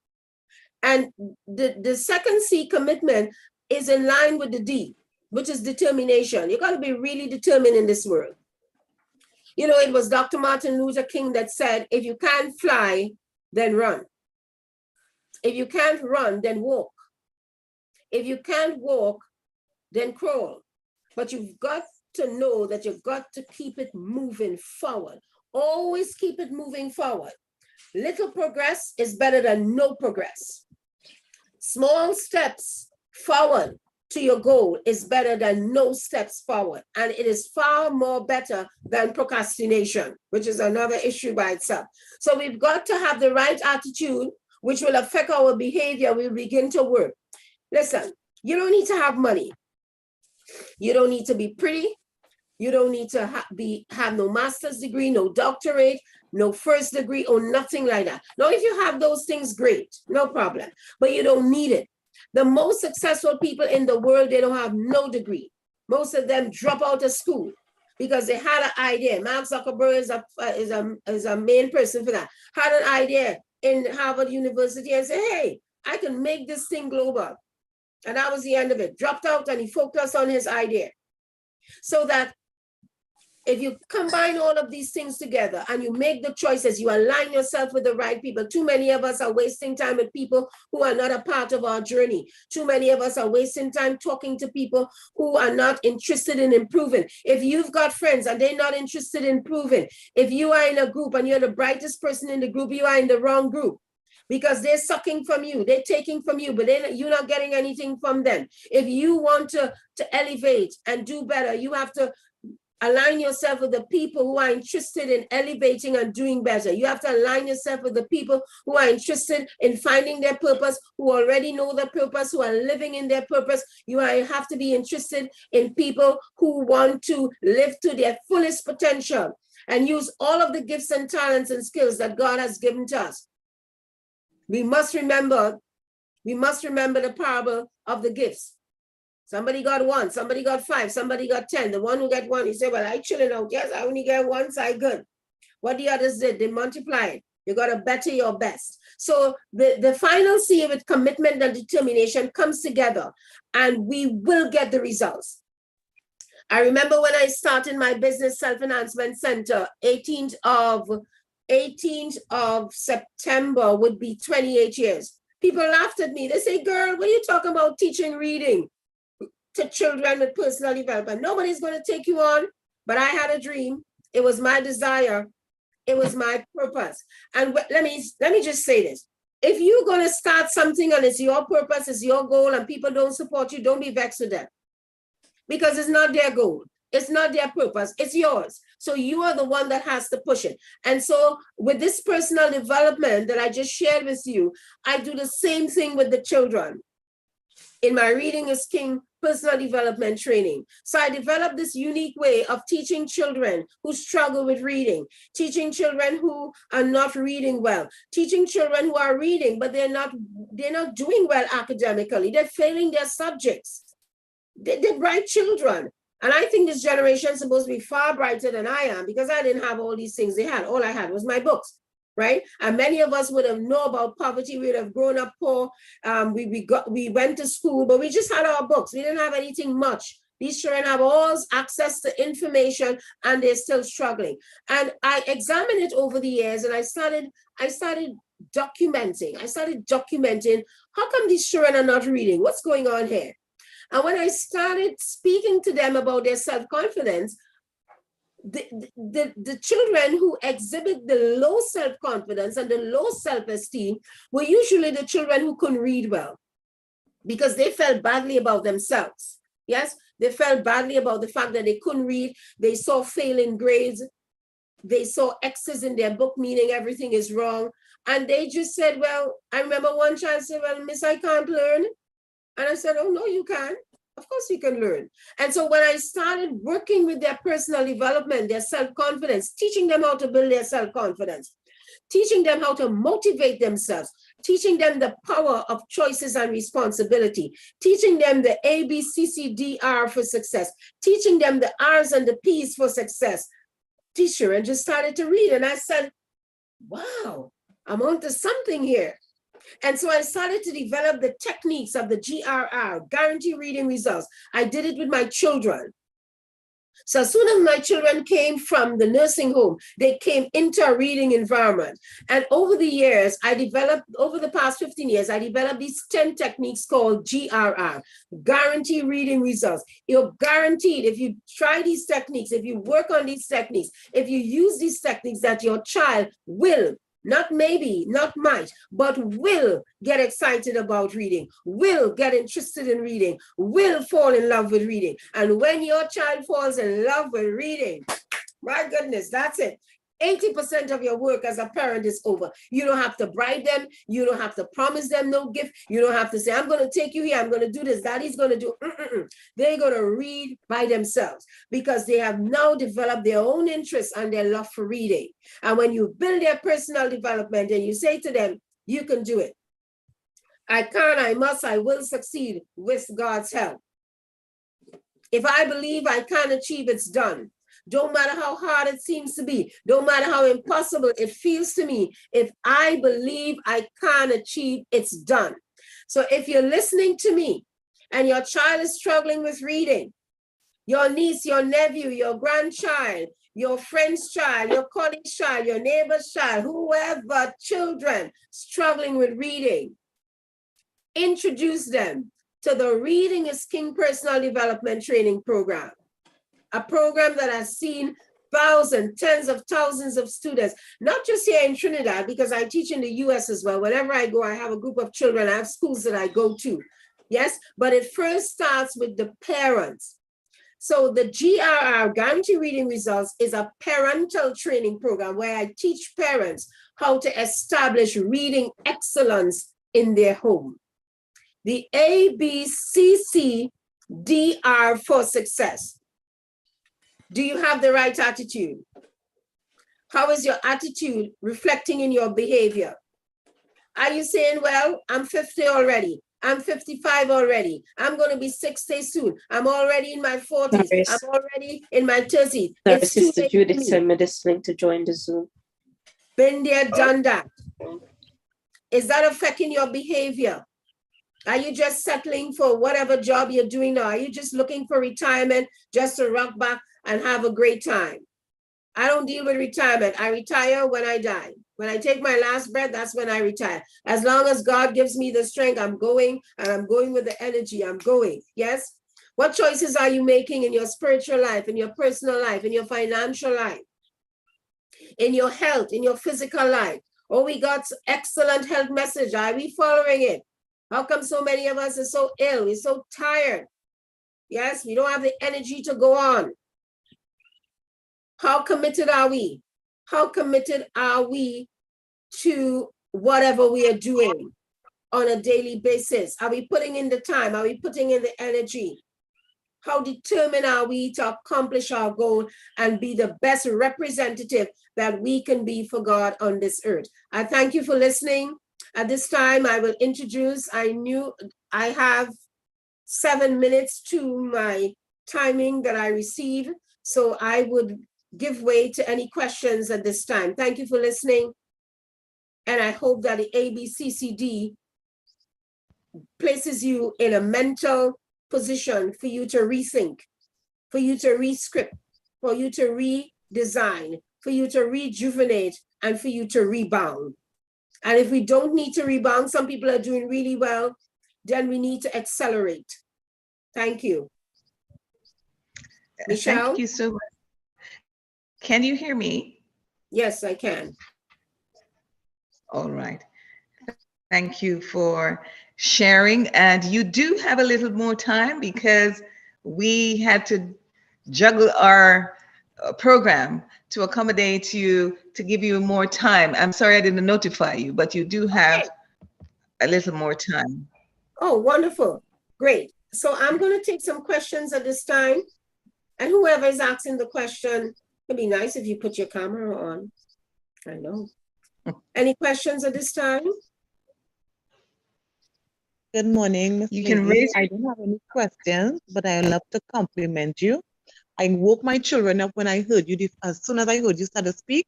Speaker 5: And the second C, commitment, is in line with the D, which is determination. You got to be really determined in this world. You know, it was Dr. Martin Luther King that said, if you can't fly, then run. If you can't run, then walk. If you can't walk, then crawl. But you've got to know that you've got to keep it moving forward. Always keep it moving forward. Little progress is better than no progress. Small steps forward to your goal is better than no steps forward. And it is far more better than procrastination, which is another issue by itself. So we've got to have the right attitude, which will affect our behavior. We'll begin to work. Listen, you don't need to have money. You don't need to be pretty. You don't need to have no master's degree, no doctorate, no first degree, or nothing like that. Now, if you have those things, great, no problem, but you don't need it. The most successful people in the world, they don't have no degree. Most of them drop out of school because they had an idea. Mark Zuckerberg is a main person for that. Had an idea in Harvard University and said, hey, I can make this thing global. And that was the end of it. Dropped out and he focused on his idea. So that If you combine all of these things together and you make the choices, you align yourself with the right people. Too many of us are wasting time with people who are not a part of our journey. Too many of us are wasting time talking to people who are not interested in improving. If you've got friends and they're not interested in improving, if you are in a group and you're the brightest person in the group, you are in the wrong group. Because they're sucking from you, they're taking from you, but you're not getting anything from them. If you want to elevate and do better, you have to align yourself with the people who are interested in elevating and doing better. You have to align yourself with the people who are interested in finding their purpose, who already know their purpose, who are living in their purpose. You have to be interested in people who want to live to their fullest potential and use all of the gifts and talents and skills that God has given to us. We must remember the parable of the gifts. Somebody got 1, somebody got 5, somebody got 10. The one who got 1, he said, well, I chilling out. Yes, I only get 1, so I good. What the others did, they multiplied. You got to better your best. So the final C with commitment and determination comes together and we will get the results. I remember when I started my business self-enhancement center, 18th of September would be 28 years. People laughed at me. They say, girl, what are you talking about teaching reading to children with personal development? Nobody's going to take you on, but I had a dream. It was my desire. It was my purpose. And let me just say this. If you're going to start something and it's your purpose, it's your goal, and people don't support you, don't be vexed with them. Because it's not their goal. It's not their purpose. It's yours. So you are the one that has to push it. And so with this personal development that I just shared with you, I do the same thing with the children. In my Reading is King personal development training. So I developed this unique way of teaching children who struggle with reading, teaching children who are not reading well, teaching children who are reading, but they're not doing well academically. They're failing their subjects. They're bright children. And I think this generation is supposed to be far brighter than I am because I didn't have all these things they had. All I had was my books, right? And many of us would have known about poverty. We would have grown up poor. We went to school, but we just had our books. We didn't have anything much. These children have all access to information and they're still struggling. And I examined it over the years and I started documenting. How come these children are not reading? What's going on here? And when I started speaking to them about their self-confidence, the children who exhibit the low self-confidence and the low self-esteem were usually the children who couldn't read well because they felt badly about themselves. Yes, they felt badly about the fact that they couldn't read. They saw failing grades. They saw X's in their book, meaning everything is wrong. And they just said, well, I remember one child said, well, miss, I can't learn. And I said, oh, no, you can. Of course you can learn. And so when I started working with their personal development, their self-confidence, teaching them how to build their self-confidence, teaching them how to motivate themselves, teaching them the power of choices and responsibility, teaching them the A, B, C, C, D, R for success, teaching them the R's and the P's for success. Teacher, and just started to read. And I said, wow, I'm onto something here. And so I started to develop the techniques of the GRR, guarantee reading results. I did it with my children. So as soon as my children came from the nursing home, they came into a reading environment. And over the years, over the past 15 years, I developed these 10 techniques called GRR, guarantee reading results. You're guaranteed if you try these techniques, if you work on these techniques, if you use these techniques, that your child will, not maybe, not might, but will get excited about reading, will get interested in reading, will fall in love with reading. And when your child falls in love with reading, my goodness, that's it. 80% of your work as a parent is over. You don't have to bribe them. You don't have to promise them no gift. You don't have to say, I'm going to take you here. I'm going to do this. Daddy's going to do. They're going to read by themselves because they have now developed their own interests and their love for reading. And when you build their personal development and you say to them, you can do it. I can, I must, I will succeed with God's help. If I believe I can achieve, it's done. Don't matter how hard it seems to be. Don't matter how impossible it feels to me. If I believe I can achieve, it's done. So if you're listening to me and your child is struggling with reading, your niece, your nephew, your grandchild, your friend's child, your colleague's child, your neighbor's child, whoever, children struggling with reading, introduce them to the Reading is King Personal Development Training Program, a program that has seen thousands, tens of thousands of students, not just here in Trinidad, because I teach in the US as well. Whenever I go, I have a group of children, I have schools that I go to. Yes, but it first starts with the parents. So the GRR, Guarantee Reading Results, is a parental training program where I teach parents how to establish reading excellence in their home. The ABCCDR for success. Do you have the right attitude? How is your attitude reflecting in your behavior? Are you saying, well, I'm 50 already. I'm 55 already. I'm going to be 60 soon. I'm already in my 40s. I'm already in my 30s.
Speaker 13: Sorry, Sister Judith sent me this link to join the Zoom.
Speaker 5: Been there, done that. Is that affecting your behavior? Are you just settling for whatever job you're doing now? Are you just looking for retirement just to rock back and have a great time? I don't deal with retirement. I retire when I die. When I take my last breath, that's when I retire. As long as God gives me the strength, I'm going, and I'm going with the energy. I'm going. Yes? What choices are you making in your spiritual life, in your personal life, in your financial life, in your health, in your physical life? Oh, we got excellent health message. Are we following it? How come so many of us are so ill? We're so tired. Yes, we don't have the energy to go on. How committed are we? How committed are we to whatever we are doing on a daily basis? Are we putting in the time? Are we putting in the energy? How determined are we to accomplish our goal and be the best representative that we can be for God on this earth? I thank you for listening. At this time, I will introduce, I have 7 minutes to my timing that I receive, so I would give way to any questions at this time. Thank you for listening. And I hope that the ABCCD places you in a mental position for you to rethink, for you to rescript, for you to redesign, for you to rejuvenate, and for you to rebound. And if we don't need to rebound, some people are doing really well, then we need to accelerate. Thank you. Michelle?
Speaker 1: Thank you so much. Can you hear me?
Speaker 5: Yes, I can.
Speaker 1: All right. Thank you for sharing. And you do have a little more time because we had to juggle our program to accommodate you, to give you more time. I'm sorry I didn't notify you, but you do have a little more time.
Speaker 5: Oh, wonderful. Great. So I'm going to take some questions at this time. And whoever is asking the question, it'd be nice if you put your camera on. I know. Any questions at this time?
Speaker 7: Good morning, Ms.
Speaker 1: You can
Speaker 7: Lady.
Speaker 1: raise.
Speaker 7: I don't have any questions, but I love to compliment you. I woke my children up when I heard you. As soon as I heard you start to speak,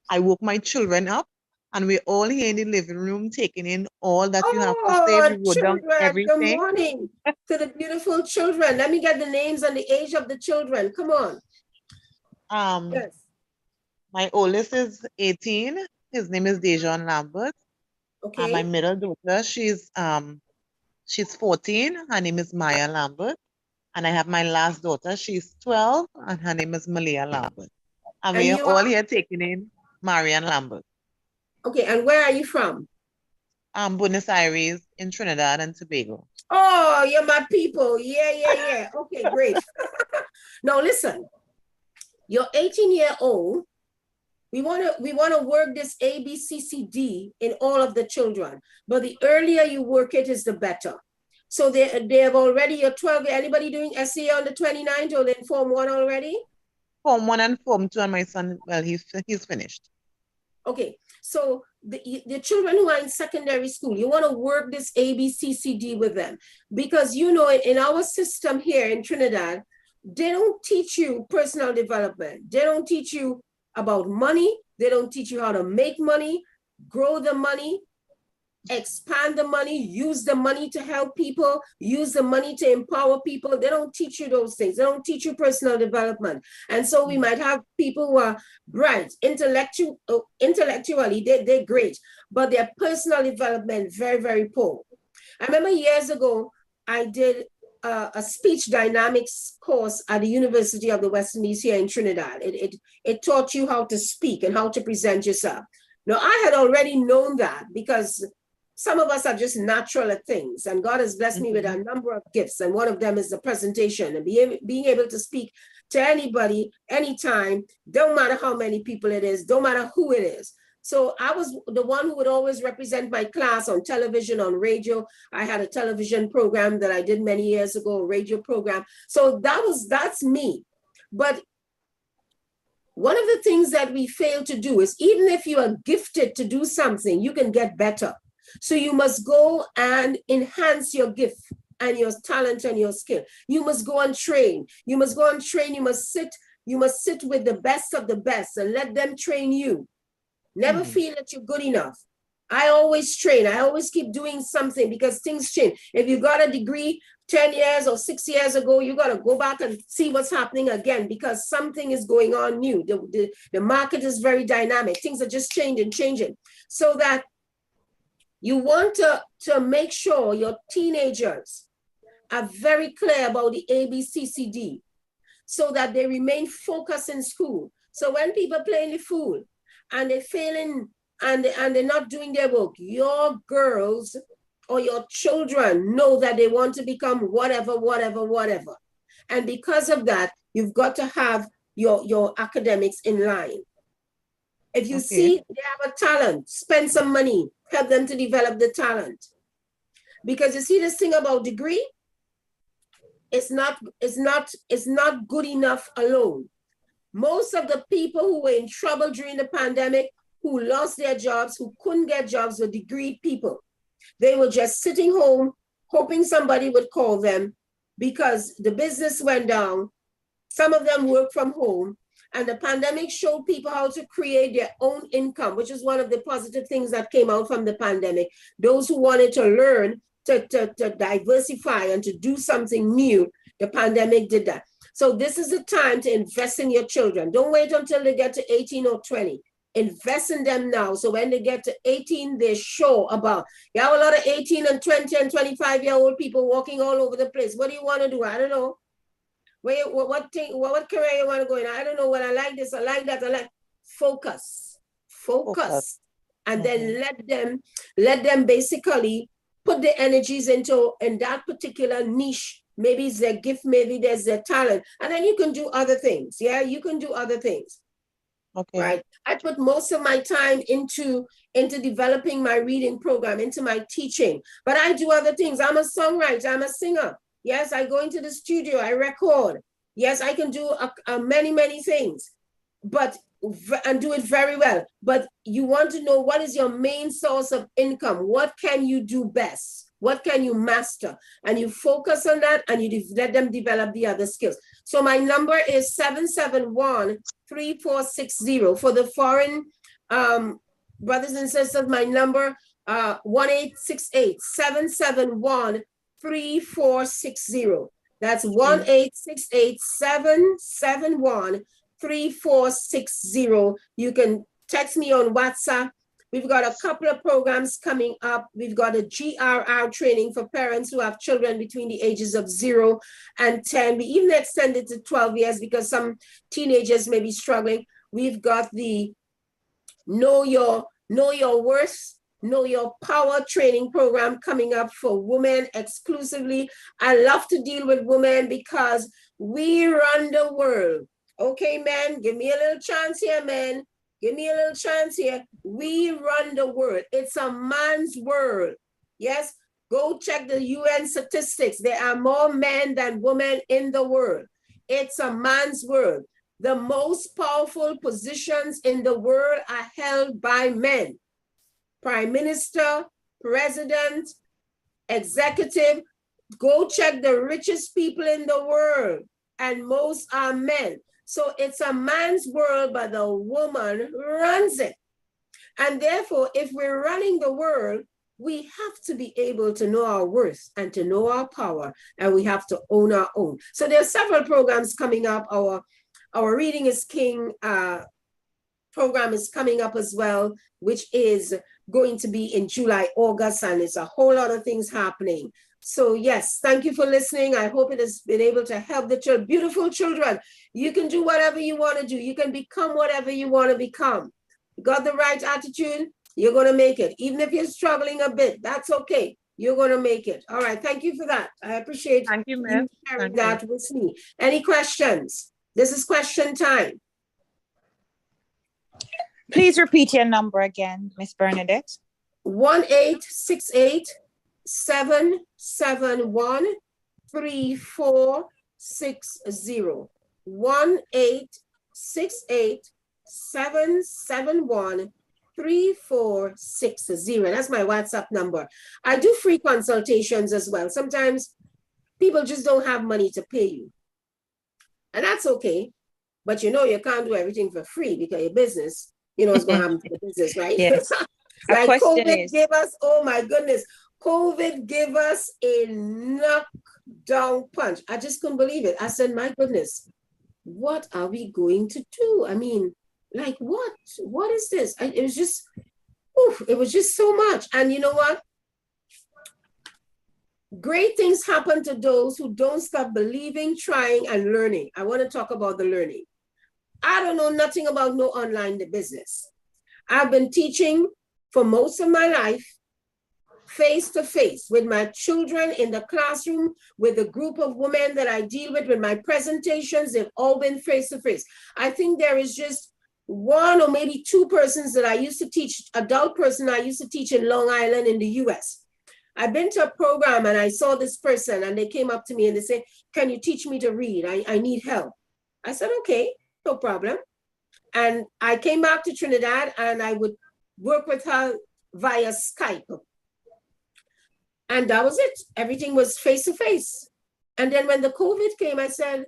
Speaker 7: I woke my children up, and we're all here in the living room taking in all that you have to say. We wrote down
Speaker 5: Children,
Speaker 7: everything.
Speaker 5: good morning to the beautiful children. Let me get the names and the age of the children. Come on. Yes.
Speaker 7: My oldest is 18. His name is Dejon Lambert.
Speaker 5: Okay.
Speaker 7: And my middle daughter, she's 14. Her name is Maya Lambert. And I have my last daughter, she's 12, and her name is Malia Lambert. And we are all here taking in Marian Lambert.
Speaker 5: Okay, and where are you from?
Speaker 7: Buenos Aires in Trinidad and Tobago.
Speaker 5: Oh, you're my people. Yeah. Okay, great. Now listen, you're 18-year-old. We want to work this ABCCD in all of the children, but the earlier you work it is the better. So they have already, you're 12. Anybody doing SEA on the 29th or in Form 1 already?
Speaker 7: Form 1 and Form 2, and my son, well, he's finished.
Speaker 5: Okay, so the children who are in secondary school, you want to work this ABCCD with them, because you know in our system here in Trinidad, they don't teach you personal development. They don't teach you about money. They don't teach you how to make money, grow the money. expand the money, use the money to help people, use the money to empower people. They don't teach you those things. They don't teach you personal development. And so we might have people who are bright, intellectually, they're great, but their personal development, very, very poor. I remember years ago, I did a speech dynamics course at the University of the West Indies here in Trinidad. It taught you how to speak and how to present yourself. Now, I had already known that because some of us are just natural at things, and God has blessed me with a number of gifts, and one of them is the presentation and being able to speak to anybody, anytime, don't matter how many people it is, don't matter who it is. So I was the one who would always represent my class on television, on radio. I had a television program that I did many years ago, a radio program. So that's me. But one of the things that we fail to do is, even if you are gifted to do something, you can get better. So you must go and enhance your gift and your talent and your skill. You must go and train. You must go and train. You must sit with the best of the best and let them train you. Never feel that you're good enough. I always train. I always keep doing something because things change. If you got a degree 10 years or 6 years ago, you got to go back and see what's happening again because something is going on new. The market is very dynamic. Things are just changing. So that you want to make sure your teenagers are very clear about the ABCCD so that they remain focused in school. So when people playing the fool and they're failing and they're not doing their work, your girls or your children know that they want to become whatever. And because of that, you've got to have your academics in line. If you see they have a talent, spend some money, help them to develop the talent. Because you see this thing about degree, it's not good enough alone. Most of the people who were in trouble during the pandemic, who lost their jobs, who couldn't get jobs, were degree people. They were just sitting home, hoping somebody would call them because the business went down. Some of them work from home, and the pandemic showed people how to create their own income, which is one of the positive things that came out from the pandemic. Those who wanted to learn to diversify and to do something new, the pandemic did that. So this is the time to invest in your children. Don't wait until they get to 18 or 20. Invest in them now. So when they get to 18, they're sure about. You have a lot of 18 and 20 and 25-year-old people walking all over the place. What do you want to do? I don't know. What career you want to go in? I don't know. What I like this, I like that. I like focus. And then let them basically put the energies in that particular niche. Maybe it's their gift, maybe there's their talent. And then you can do other things. Yeah, you can do other things. Okay. Right. I put most of my time into developing my reading program, into my teaching. But I do other things. I'm a songwriter, I'm a singer. Yes, I go into the studio, I record. Yes, I can do many things, and do it very well. But you want to know, what is your main source of income? What can you do best? What can you master? And you focus on that and you let them develop the other skills. So my number is 771-3460. For the foreign brothers and sisters, my number 1-868-771-3460. That's 1-868-771-3460. You can text me on WhatsApp. We've got a couple of programs coming up. We've got a GRR training for parents who have children between the ages of 0 and 10. We even extended to 12 years because some teenagers may be struggling. We've got the Know Your Worth, Know Your Power training program coming up for women exclusively. I love to deal with women because we run the world. Okay, men, give me a little chance here, men. Give me a little chance here. We run the world. It's a man's world. Yes, go check the UN statistics. There are more men than women in the world. It's a man's world. The most powerful positions in the world are held by men. Prime Minister, President, Executive. Go check the richest people in the world, and most are men. So it's a man's world, but the woman runs it. And therefore, if we're running the world, we have to be able to know our worth and to know our power, and we have to own our own. So there are several programs coming up. Our Reading is King program is coming up as well, which is going to be in July, August, and it's a whole lot of things happening. So yes, thank you for listening. I hope it has been able to help the children. Beautiful children, you can do whatever you want to do. You can become whatever you want to become. You got the right attitude, you're going to make it. Even if you're struggling a bit, that's okay. You're going to make it. All right, thank you for that. I appreciate you sharing that with me. Any questions? This is question time.
Speaker 9: Please repeat your number again, Miss Bernadette.
Speaker 5: 1-868-771-3460. 1-868-771-3460. That's my WhatsApp number. I do free consultations as well. Sometimes people just don't have money to pay you. And that's okay. But you know, you can't do everything for free because your business, you know, what's going to happen to the business, right?
Speaker 9: Yes.
Speaker 5: Like COVID gave us, oh my goodness, COVID gave us a knockdown punch. I just couldn't believe it. I said, my goodness, what are we going to do? I mean, like what? What is this? It was just, oof, it was just so much. And you know what? Great things happen to those who don't stop believing, trying, and learning. I want to talk about the learning. I don't know nothing about no online business. I've been teaching for most of my life, face to face with my children in the classroom, with a group of women that I deal with my presentations. They've all been face to face. I think there is just one or maybe two persons that I used to teach, adult person I used to teach in Long Island in the US. I've been to a program and I saw this person and they came up to me and they said, can you teach me to read? I need help. I said, okay, no problem. And I came back to Trinidad and I would work with her via Skype. And that was it. Everything was face to face. And then when the COVID came, I said,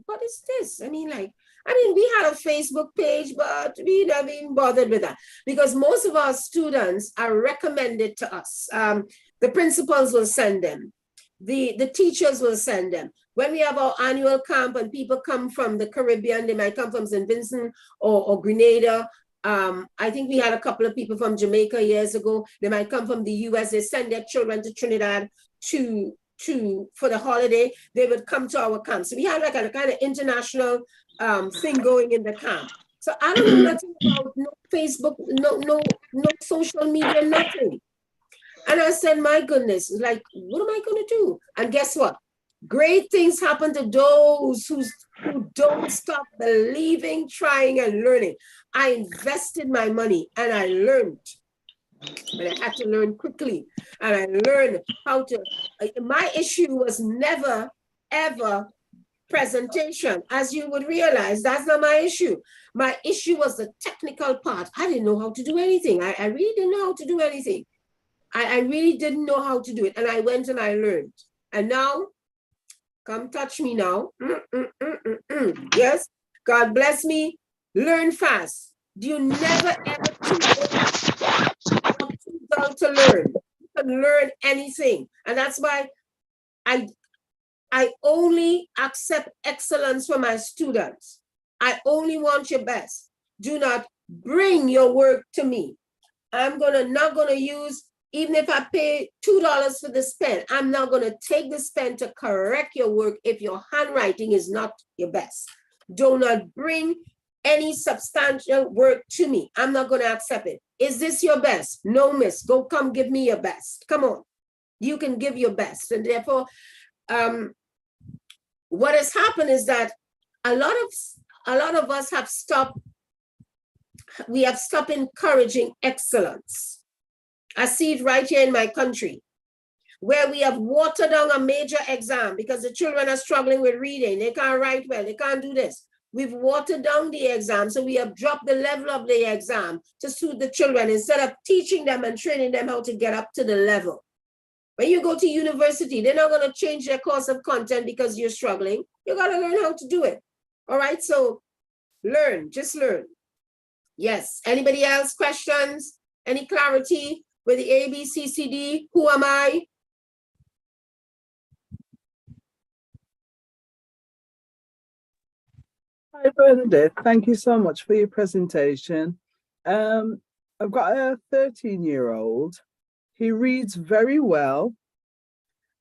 Speaker 5: what is this? I mean, we had a Facebook page, but we never even bothered with that because most of our students are recommended to us. The principals will send them. The teachers will send them. When we have our annual camp and people come from the Caribbean, they might come from St. Vincent or Grenada. I think we had a couple of people from Jamaica years ago. They might come from the US. They send their children to Trinidad for the holiday. They would come to our camp. So we had like a kind of international thing going in the camp. So I don't know nothing about no Facebook, no social media, nothing. And I said, my goodness, like, what am I going to do? And guess what? Great things happen to those who don't stop believing, trying, and learning. I invested my money and I learned. But I had to learn quickly. And I learned how to, my issue was never, ever presentation. As you would realize, that's not my issue. My issue was the technical part. I didn't know how to do anything. I really didn't know how to do anything. I really didn't know how to do it. And I went and I learned. And now, come touch me now. Yes, God bless me. Learn fast. You never ever too dull to learn. You can learn anything. And that's why I only accept excellence from my students. I only want your best. Do not bring your work to me. I'm not gonna use, even if I pay $2 for this pen, I'm not going to take this pen to correct your work if your handwriting is not your best. Do not bring any substantial work to me. I'm not going to accept it. Is this your best? No, miss. Go come give me your best. Come on. You can give your best. And therefore, what has happened is that a lot of us have stopped. We have stopped encouraging excellence. I see it right here in my country, where we have watered down a major exam because the children are struggling with reading. They can't write well. They can't do this. We've watered down the exam. So we have dropped the level of the exam to suit the children instead of teaching them and training them how to get up to the level. When you go to university, they're not going to change their course of content because you're struggling. You got to learn how to do it. All right. So learn, just learn. Yes. Anybody else? Questions? Any clarity? with the ABCCD? Who am I?
Speaker 14: Hi, Bernadette. Thank you so much for your presentation. I've got a 13-year-old. He reads very well,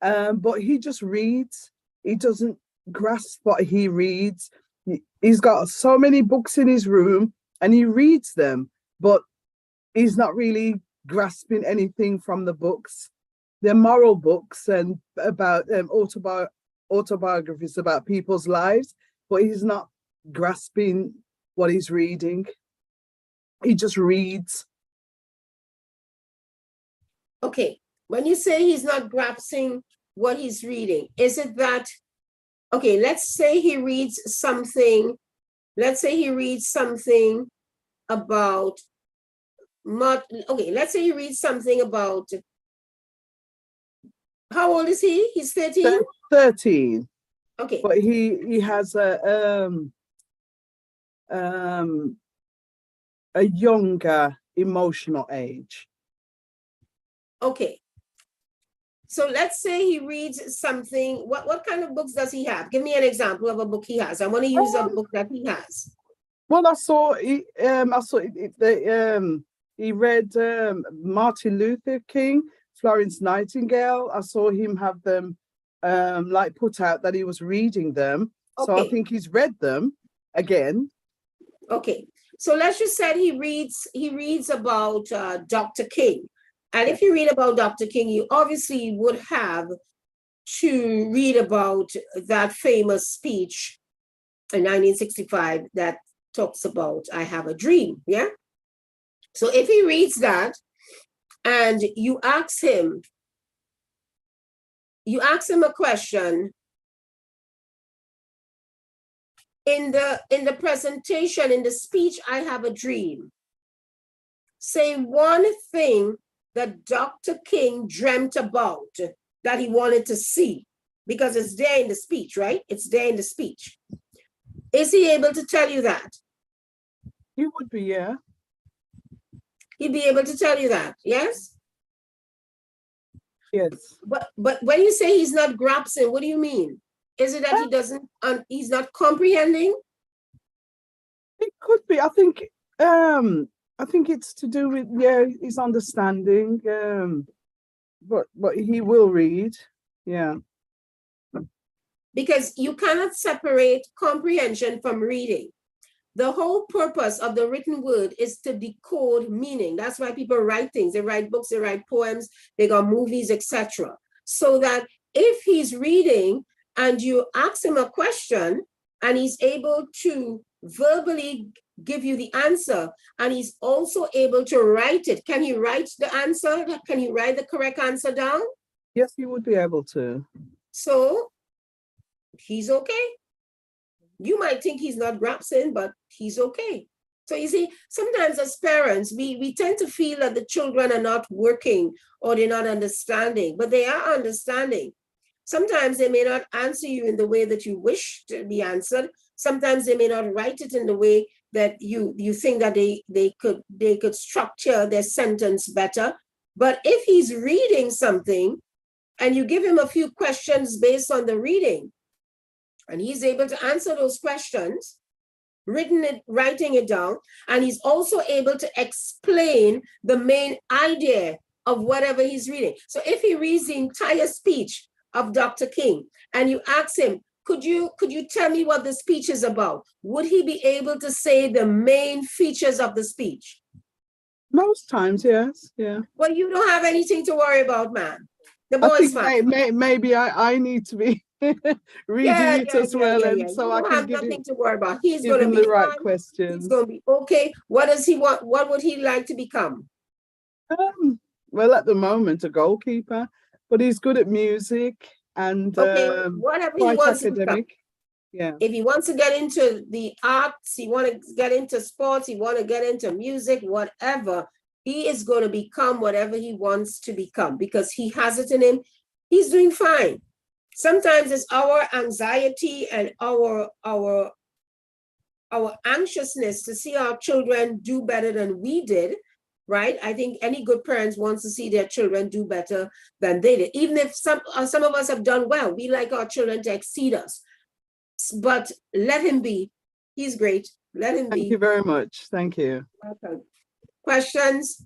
Speaker 14: but he just reads. He doesn't grasp what he reads. He's got so many books in his room and he reads them, but he's not really grasping anything from the books. They're moral books and about autobiographies about people's lives, but he's not grasping what he's reading. He just reads.
Speaker 5: Okay, when you say he's not grasping what he's reading, is it that, okay, let's say he reads something, about, okay, let's say he reads something about, how old is he? He's 13?
Speaker 14: 13.
Speaker 5: Okay.
Speaker 14: But he has a younger emotional age.
Speaker 5: Okay. So let's say he reads something. What kind of books does he have? Give me an example of a book he has. I want to use a book that he has.
Speaker 14: Well, he read Martin Luther King, Florence Nightingale. I saw him have them like put out that he was reading them. Okay. So I think he's read them again.
Speaker 5: Okay. So let's just say he reads about Dr. King. And if you read about Dr. King, you obviously would have to read about that famous speech in 1965 that talks about I have a dream, yeah? So if he reads that and you ask him a question, in the presentation, in the speech, I have a dream, say one thing that Dr. King dreamt about that he wanted to see, because it's there in the speech, right? It's there in the speech. Is he able to tell you that?
Speaker 14: He would be, yeah.
Speaker 5: He'd be able to tell you that, yes?
Speaker 14: Yes.
Speaker 5: But when you say he's not grasping, what do you mean? Is it that he doesn't, he's not comprehending?
Speaker 14: It could be. I think it's to do with, yeah, his understanding. But he will read, yeah.
Speaker 5: Because you cannot separate comprehension from reading. The whole purpose of the written word is to decode meaning. That's why people write things. They write books, they write poems, they got movies, etc. So that if he's reading and you ask him a question and he's able to verbally give you the answer, and he's also able to write it. Can he write the answer? Can he write the correct answer down?
Speaker 14: Yes, he would be able to.
Speaker 5: So he's okay. You might think he's not grasping, but he's okay. So you see, sometimes as parents, we tend to feel that the children are not working or they're not understanding, but they are understanding. Sometimes they may not answer you in the way that you wish to be answered. Sometimes they may not write it in the way that you think that they could structure their sentence better. But if he's reading something and you give him a few questions based on the reading, and he's able to answer those questions, writing it down, and he's also able to explain the main idea of whatever he's reading. So if he reads the entire speech of Dr. King and you ask him, could you tell me what the speech is about? Would he be able to say the main features of the speech?
Speaker 14: Most times, yes, yeah.
Speaker 5: Well, you don't have anything to worry about, man. The boy's fine.
Speaker 14: Maybe I need to be reading it as well, and so I can give
Speaker 5: nothing to worry about. He's
Speaker 14: give
Speaker 5: going to
Speaker 14: him
Speaker 5: be
Speaker 14: the right
Speaker 5: fine.
Speaker 14: questions.
Speaker 5: He's going to be okay. What does he want? What would he like to become?
Speaker 14: Well, at the moment, a goalkeeper, but he's good at music and
Speaker 5: whatever he
Speaker 14: quite
Speaker 5: wants
Speaker 14: academic.
Speaker 5: to become.
Speaker 14: Yeah.
Speaker 5: If he wants to get into the arts, he want to get into sports, he want to get into music, whatever, he is going to become whatever he wants to become because he has it in him. He's doing fine. Sometimes it's our anxiety and our anxiousness to see our children do better than we did right? I think any good parents wants to see their children do better than they did. Even if some of us have done well, we like our children to exceed us. But let him be. He's great. Let him be.
Speaker 14: Thank you very much. Thank you.
Speaker 5: Welcome. Questions?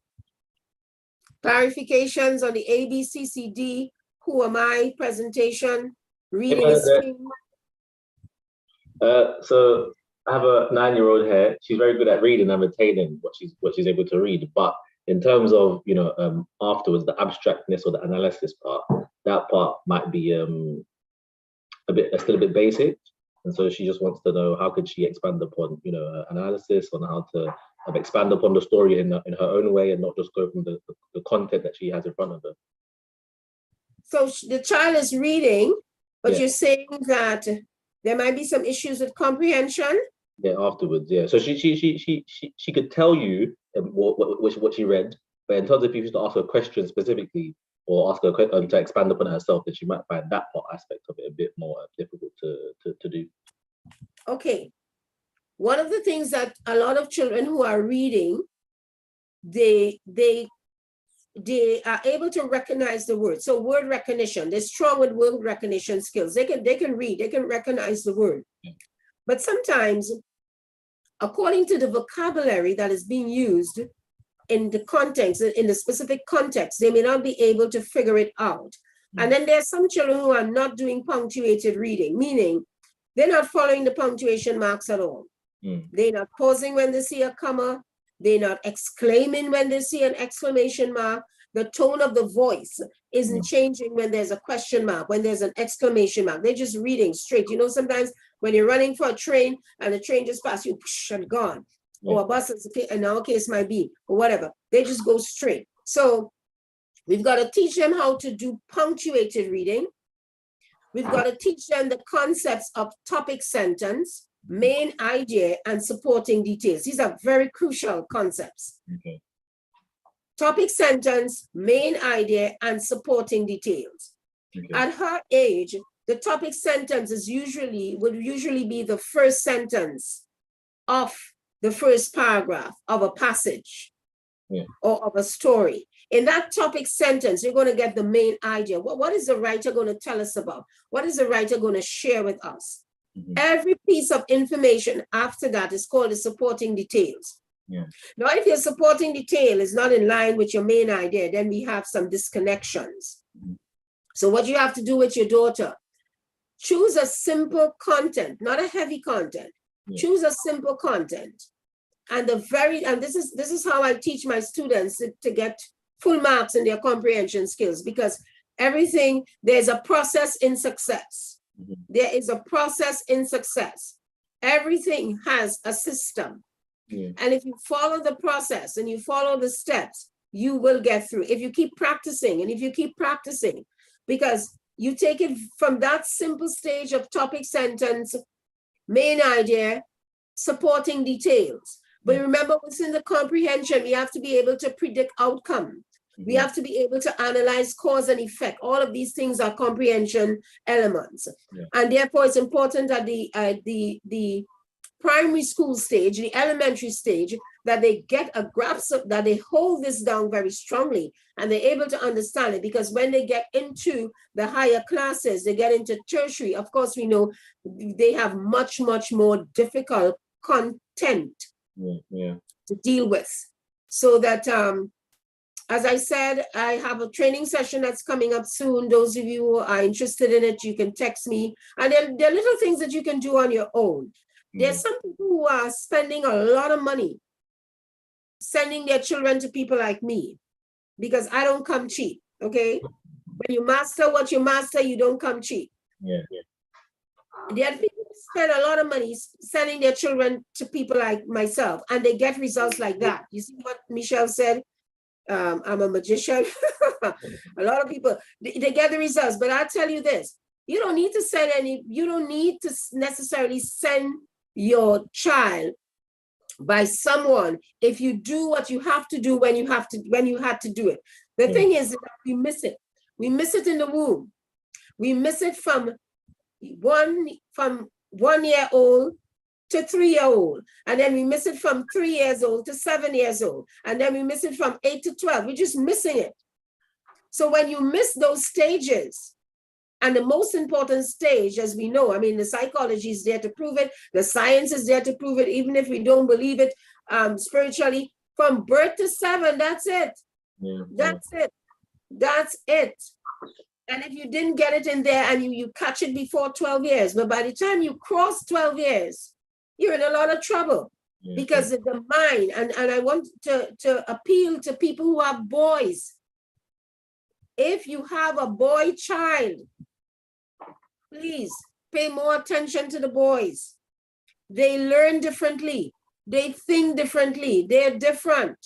Speaker 5: Clarifications on the ABCCD, who am I presentation? Reading is king.
Speaker 15: So I have a 9-year-old here. She's very good at reading and retaining what she's able to read. But in terms of afterwards, the abstractness or the analysis part, that part might be still a bit basic. And so she just wants to know how could she expand upon analysis on how to expand upon the story in her own way and not just go from the content that she has in front of her.
Speaker 5: So the child is reading, but
Speaker 15: Yeah.
Speaker 5: you're saying that there might be some issues with comprehension.
Speaker 15: Yeah, afterwards, yeah. So she could tell you what she read, but in terms of if you used to ask her a question specifically or ask her to expand upon herself, then she might find that part aspect of it a bit more difficult to do.
Speaker 5: Okay. One of the things that a lot of children who are reading, they are able to recognize the word. So word recognition, they're strong with word recognition skills. They can read, they can recognize the word. But sometimes, according to the vocabulary that is being used in the context, in the specific context, they may not be able to figure it out. And then there's some children who are not doing punctuated reading, meaning they're not following the punctuation marks at all. They're not pausing when they see a comma. They're not exclaiming when they see an exclamation mark. The tone of the voice isn't changing when there's a question mark, when there's an exclamation mark. They're just reading straight. You know, sometimes when you're running for a train and the train just passes you and gone, or a bus, in our case might be, or whatever, they just go straight. So we've got to teach them how to do punctuated reading. We've got to teach them the concepts of topic sentence, main idea, and supporting details. These are very crucial concepts.
Speaker 15: Okay.
Speaker 5: Topic sentence, main idea, and supporting details. Okay. At her age, the topic sentence would usually be the first sentence of the first paragraph of a passage or of a story. In that topic sentence, you're going to get the main idea. What is the writer going to tell us about? What is the writer going to share with us? Every piece of information after that is called the supporting details. Now, if your supporting detail is not in line with your main idea, then we have some disconnections. So what you have to do with your daughter, choose a simple content, not a heavy content. Choose a simple content. And this is how I teach my students to get full marks in their comprehension skills, because there's a process in success. There is a process in success. Everything has a system. And if you follow the process and you follow the steps, you will get through. If you keep practicing and if you keep practicing, because you take it from that simple stage of topic sentence, main idea, supporting details. But remember, within the comprehension, we have to be able to predict outcome. We have to be able to analyze cause and effect. All of these things are comprehension elements. And therefore, it's important at the primary school stage, the elementary stage, that they get a grasp of, that they hold this down very strongly and they're able to understand it, because when they get into the higher classes, they get into tertiary, of course, we know they have much, much more difficult content to deal with. So that, as I said, I have a training session that's coming up soon. Those of you who are interested in it, you can text me. And then there are little things that you can do on your own. There's some people who are spending a lot of money sending their children to people like me, because I don't come cheap, okay? When you master what you master, you don't come cheap. There are people who spend a lot of money sending their children to people like myself, and they get results like that. You see what Michelle said? I'm a magician. A lot of people, they get the results, but I'll tell you this, you don't need to necessarily send your child by someone if you do what you have to do when you had to do it. The thing is that we miss it. We miss it in the womb. We miss it from 1 year old to 3-year-old, and then we miss it from 3 years old to 7 years old, and then we miss it from 8 to 12. We're just missing it. So when you miss those stages, and the most important stage, as we know, I mean, the psychology is there to prove it, the science is there to prove it, even if we don't believe it spiritually, from birth to 7, that's it.
Speaker 15: Yeah.
Speaker 5: That's it. That's it. And if you didn't get it in there and you catch it before 12 years, but by the time you cross 12 years, you're in a lot of trouble.
Speaker 15: Yeah.
Speaker 5: Because of the mind. And I want to appeal to people who have boys. If you have a boy child, please pay more attention to the boys. They learn differently. They think differently. They're different.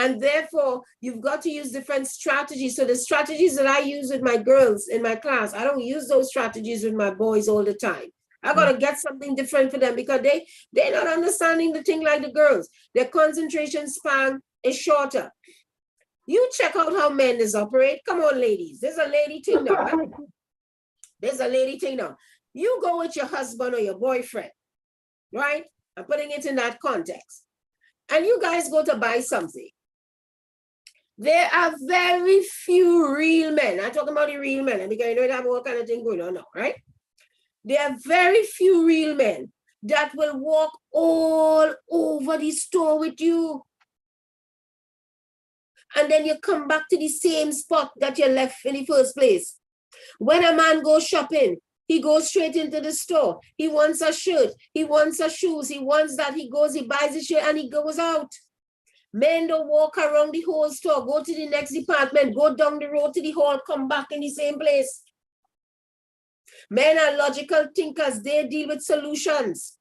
Speaker 5: And therefore, you've got to use different strategies. So the strategies that I use with my girls in my class, I don't use those strategies with my boys all the time. I got to get something different for them because they're not understanding the thing like the girls. Their concentration span is shorter. You check out how men is operate. Come on, ladies. There's a lady thing now. Huh? There's a lady thing now. You go with your husband or your boyfriend, right? I'm putting it in that context. And you guys go to buy something. There are very few real men. I'm talking about the real men because you know they have all kind of thing going on now, right? There are very few real men that will walk all over the store with you. And then you come back to the same spot that you left in the first place. When a man goes shopping, he goes straight into the store. He wants a shirt. He wants a shoes. He wants that. He goes, he buys a shirt and he goes out. Men don't walk around the whole store, go to the next department, go down the road to the hall, come back in the same place. Men are logical thinkers. They deal with solutions.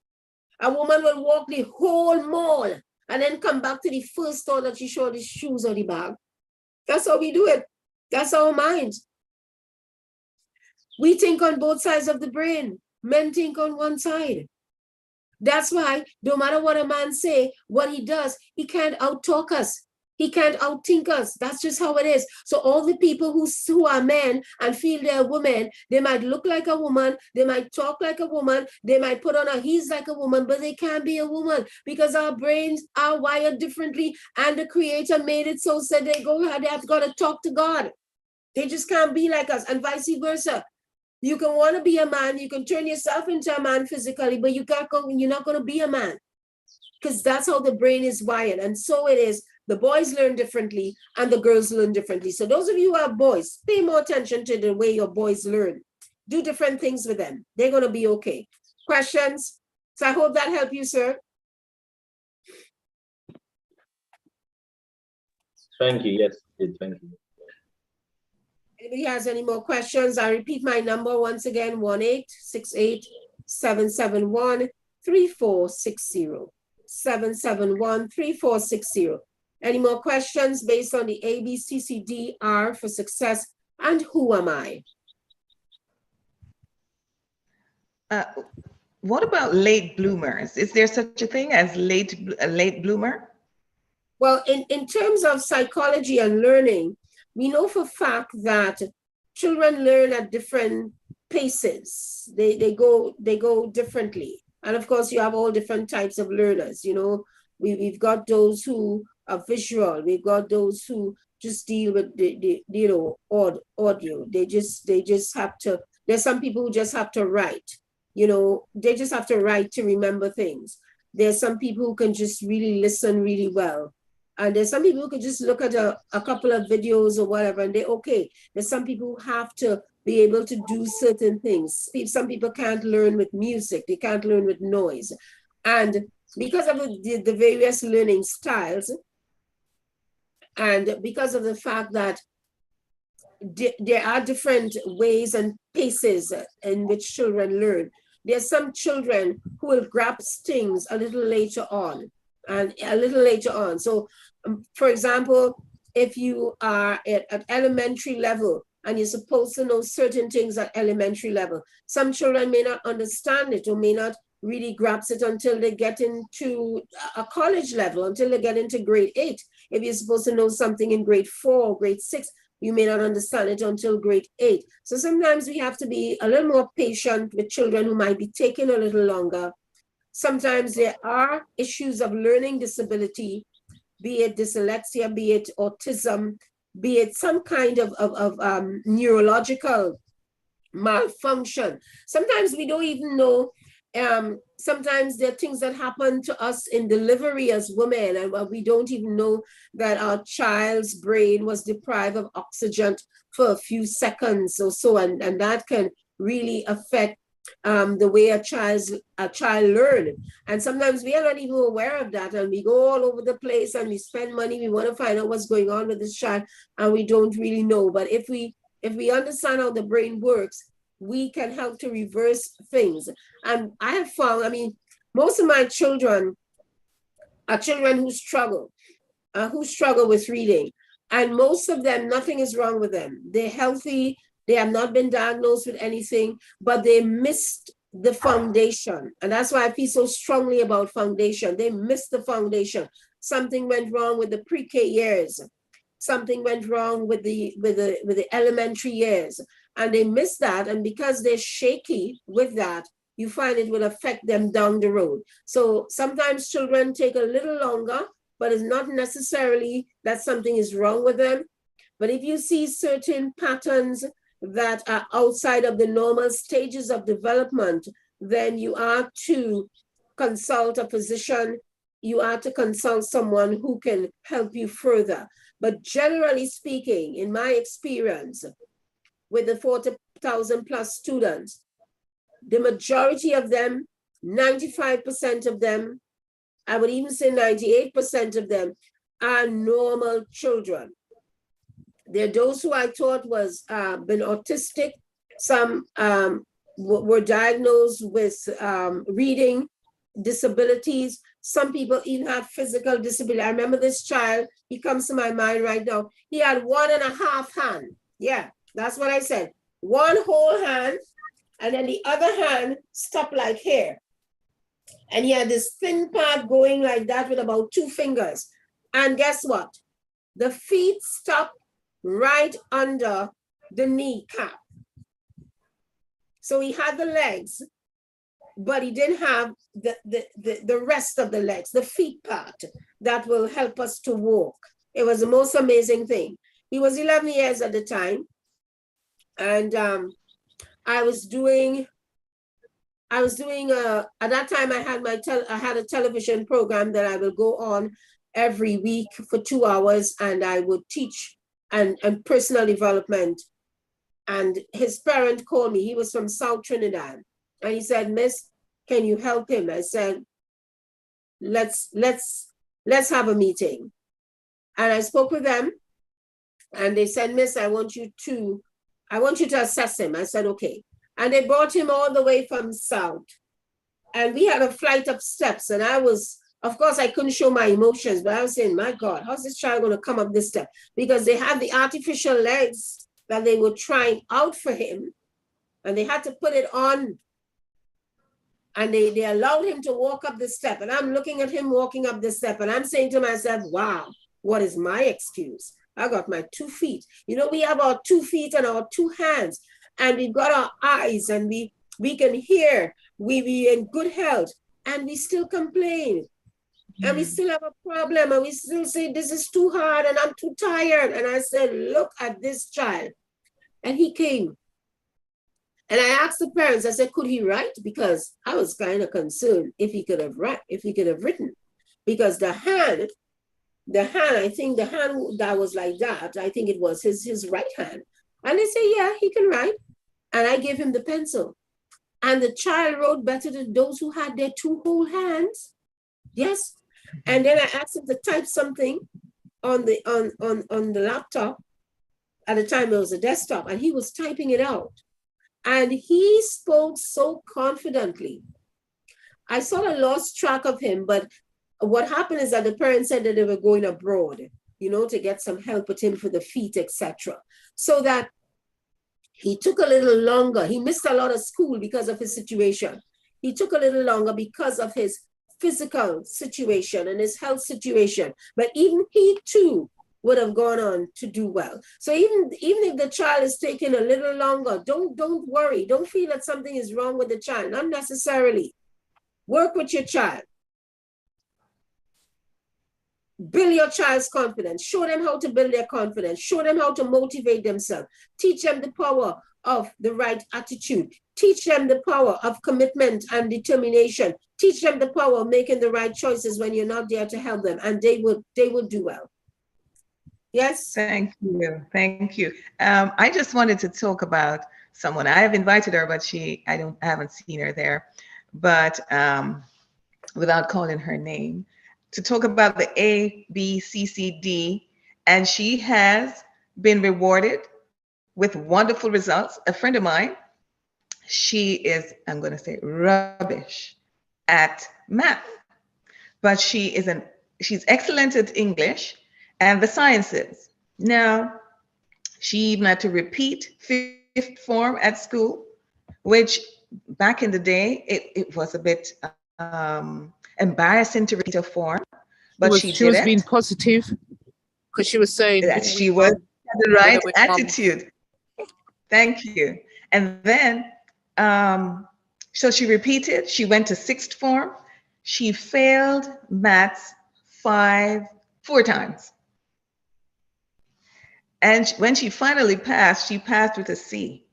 Speaker 5: A woman will walk the whole mall and then come back to the first store that she showed the shoes or the bag. That's how we do it. That's our mind. We think on both sides of the brain. Men think on one side. That's why no matter what a man say, what he does, he can't out-talk us. He can't out-think us. That's just how it is. So all the people who are men and feel they're women, they might look like a woman, they might talk like a woman, they might put on a he's like a woman, but they can't be a woman because our brains are wired differently and the creator made it so said they have got to talk to God. They just can't be like us and vice versa. You can want to be a man, you can turn yourself into a man physically, but you're not going to be a man because that's how the brain is wired. And so it is. The boys learn differently and the girls learn differently. So those of you who have boys, pay more attention to the way your boys learn. Do different things with them. They're going to be okay. Questions? So I hope that helped you, sir.
Speaker 15: Thank you. Yes, thank you.
Speaker 5: Anybody has any more questions? I repeat my number once again, 1-868-771-3460. 771-3460. Any more questions based on the ABCCDR for success and who am I?
Speaker 1: What about late bloomers? Is there such a thing as a late bloomer?
Speaker 5: Well, in terms of psychology and learning, we know for a fact that children learn at different paces. They go differently. And of course, you have all different types of learners. You know, we've got those who are visual. We've got those who just deal with the audio. They just have to. There's some people who just have to write. You know, they just have to write to remember things. There's some people who can just really listen really well. And there's some people who can just look at a couple of videos or whatever, and they're okay. There's some people who have to be able to do certain things. Some people can't learn with music. They can't learn with noise. And because of the various learning styles, and because of the fact that there are different ways and paces in which children learn, there's some children who will grasp things a little later on. So, for example, if you are at elementary level and you're supposed to know certain things at elementary level, some children may not understand it or may not really grasp it until they get into a college level, until they get into grade 8. If you're supposed to know something in grade 4 or grade 6, you may not understand it until grade 8. So sometimes we have to be a little more patient with children who might be taking a little longer Sometimes there are issues of learning disability, be it dyslexia, be it autism, be it some kind of neurological malfunction. Sometimes we don't even know. Sometimes there are things that happen to us in delivery as women, and we don't even know that our child's brain was deprived of oxygen for a few seconds or so, and that can really affect the way a child learn. And sometimes we are not even aware of that, and we go all over the place and we spend money. We want to find out what's going on with this child, and we don't really know. But if we understand how the brain works, we can help to reverse things. And I have found, I mean, most of my children are children who struggle with reading. And most of them, nothing is wrong with them. They're healthy. They have not been diagnosed with anything, but they missed the foundation. And that's why I feel so strongly about foundation. They missed the foundation. Something went wrong with the pre-K years. Something went wrong with the elementary years. And they missed that. And because they're shaky with that, you find it will affect them down the road. So sometimes children take a little longer, but it's not necessarily that something is wrong with them. But if you see certain patterns that are outside of the normal stages of development, then you are to consult a physician. You are to consult someone who can help you further. But generally speaking, in my experience, with the 40,000 plus students, the majority of them, 95% of them, I would even say 98% of them are normal children. There are those who I thought was been autistic. Some were diagnosed with reading disabilities. Some people even have physical disability. I remember this child, he comes to my mind right now. He had 1.5 hand. Yeah, that's what I said. One whole hand, and then the other hand stopped like here. And he had this thin part going like that with about 2 fingers. And guess what? The feet stopped right under the kneecap. So he had the legs, but he didn't have the rest of the legs, the feet part that will help us to walk. It was the most amazing thing. He was 11 years at the time. And I was doing at that time I had a television program that I will go on every week for 2 hours, and I would teach and personal development. And his parent called me. He was from South Trinidad. And he said, "Miss, can you help him?" I said, let's have a meeting. And I spoke with them, and they said, "Miss, I want you to assess him." I said, "Okay." And they brought him all the way from South. And we had a flight of steps. And I was, of course, I couldn't show my emotions, but I was saying, my God, how's this child going to come up this step? Because they had the artificial legs that they were trying out for him, and they had to put it on. And they allowed him to walk up the step. And I'm looking at him walking up the step, and I'm saying to myself, wow, what is my excuse? I got my 2 feet. You know, we have our 2 feet and our 2 hands, and we've got our eyes, and we can hear, we in good health, and we still complain. And we still have a problem, and we still say, this is too hard, and I'm too tired. And I said, look at this child. And he came. And I asked the parents, I said, could he write? Because I was kind of concerned if he could have written. Because the hand, I think the hand that was like that, I think it was his right hand. And they say, yeah, he can write. And I gave him the pencil. And the child wrote better than those who had their 2 whole hands. Yes. And then I asked him to type something on the laptop. At the time it was a desktop, and he was typing it out. And he spoke so confidently. I sort of lost track of him, but what happened is that the parents said that they were going abroad, you know, to get some help with him for the feet, etc. So that he took a little longer. He missed a lot of school because of his situation. He took a little longer because of his physical situation and his health situation. But even he too would have gone on to do well. So even if the child is taking a little longer, don't worry. Don't feel that something is wrong with the child. Not necessarily. Work with your child. Build your child's confidence. Show them how to build their confidence. Show them how to motivate themselves. Teach them the power of the right attitude. Teach them the power of commitment and determination. Teach them the power of making the right choices when you're not there to help them, and they will do well. Yes?
Speaker 1: Thank you. Thank you. I just wanted to talk about someone. I have invited her, but I haven't seen her there. But without calling her name, to talk about the ABCCD, and she has been rewarded with wonderful results. A friend of mine, she is, I'm going to say, rubbish at math, but she's excellent at English and the sciences. Now, she even had to repeat fifth form at school, which back in the day, it was a bit embarrassing to repeat a form, but she did
Speaker 9: was
Speaker 1: it.
Speaker 9: being positive because she was saying
Speaker 1: that she had the right attitude. Thank you. And then, so she repeated, she went to sixth form. She failed maths 4 times. And when she finally passed, she passed with a C.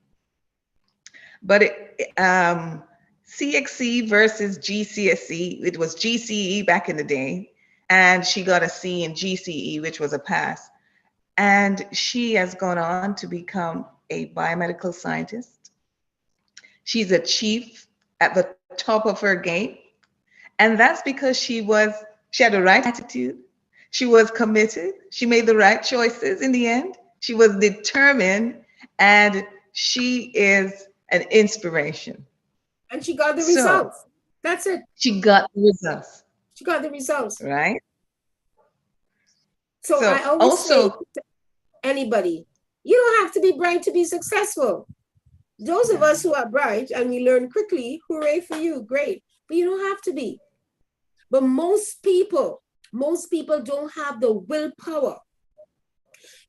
Speaker 1: But CXC versus GCSE, it was GCE back in the day. And she got a C in GCE, which was a pass. And she has gone on to become a biomedical scientist. She's a chief at the top of her game. And that's because she had the right attitude. She was committed. She made the right choices in the end. She was determined, and she is an inspiration.
Speaker 5: And she got the results. That's it.
Speaker 1: She got the results.
Speaker 5: She got the results.
Speaker 1: Right?
Speaker 5: So I always say to anybody, you don't have to be bright to be successful. Those of us who are bright and we learn quickly, hooray for you, great. But you don't have to be. But most people don't have the willpower.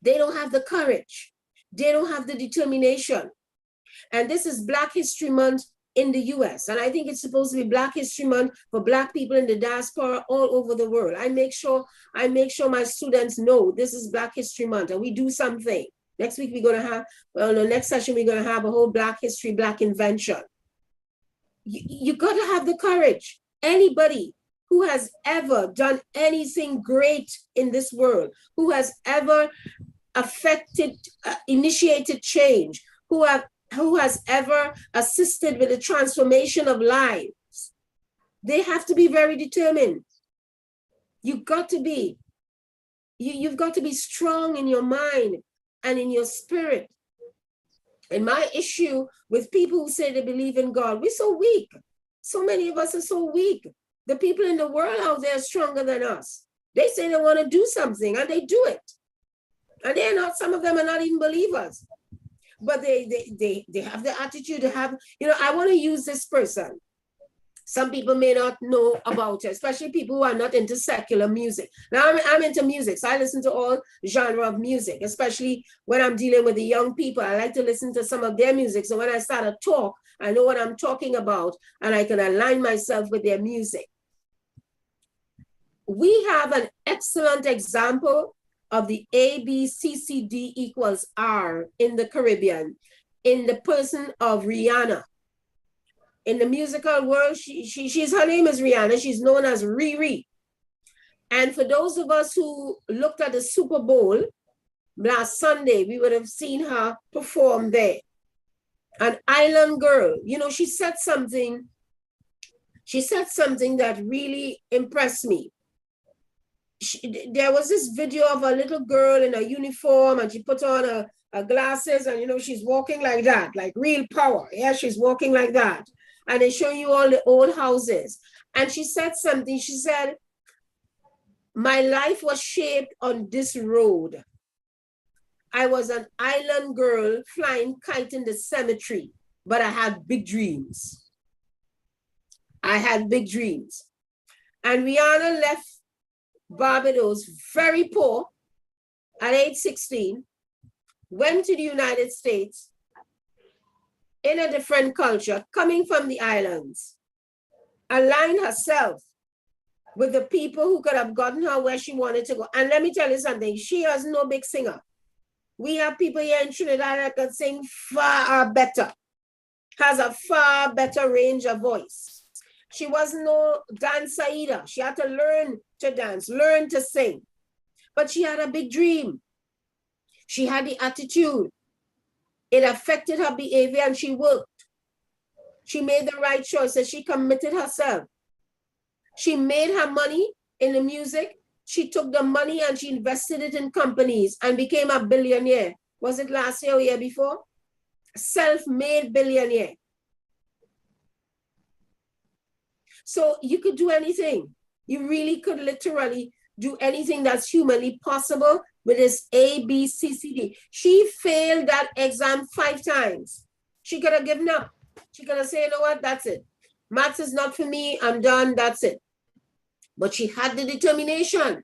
Speaker 5: They don't have the courage. They don't have the determination. And this is Black History Month in the US. And I think it's supposed to be Black History Month for Black people in the diaspora all over the world. I make sure my students know this is Black History Month and we do something. Next week, we're going to have, well, the next session, we're going to have a whole Black history, Black invention. You got to have the courage. Anybody who has ever done anything great in this world, who has ever initiated change, who has ever assisted with the transformation of lives, they have to be very determined. You've got to be. You've got to be strong in your mind and in your spirit. And my issue with people who say they believe in God, we're so weak. So many of us are so weak. The people in the world out there are stronger than us. They say they want to do something and they do it. And they're not, some of them are not even believers. But they have the attitude to have, I want to use this person. Some people may not know about it, especially people who are not into secular music. Now I'm into music, so I listen to all genre of music, especially when I'm dealing with the young people. I like to listen to some of their music. So when I start a talk, I know what I'm talking about and I can align myself with their music. We have an excellent example of the ABCCD equals R in the Caribbean, in the person of Rihanna. In the musical world, her name is Rihanna. She's known as Riri. And for those of us who looked at the Super Bowl last Sunday, we would have seen her perform there. An island girl, she said something that really impressed me. There was this video of a little girl in a uniform and she put on her glasses and, she's walking like that, like real power. Yeah, she's walking like that. And they show you all the old houses. And she said something, she said, my life was shaped on this road. I was an island girl flying kite in the cemetery, but I had big dreams. I had big dreams. And Rihanna left Barbados very poor at age 16, went to the United States in a different culture, coming from the islands. align herself with the people who could have gotten her where she wanted to go. And let me tell you something, she is no big singer. We have people here in Trinidad that can sing far better, has a far better range of voice. She was no dancer either. She had to learn to dance, learn to sing. But she had a big dream. She had the attitude. It affected her behavior and she worked. She made the right choices. She committed herself. She made her money in the music. She took the money and she invested it in companies and became a billionaire. Was it last year or year before? Self-made billionaire. So you could do anything. You really could literally do anything that's humanly possible with this A, B, C, C, D. She failed that exam 5 times. She could have given up. She could have said, you know what, that's it. Maths is not for me, I'm done, that's it. But she had the determination.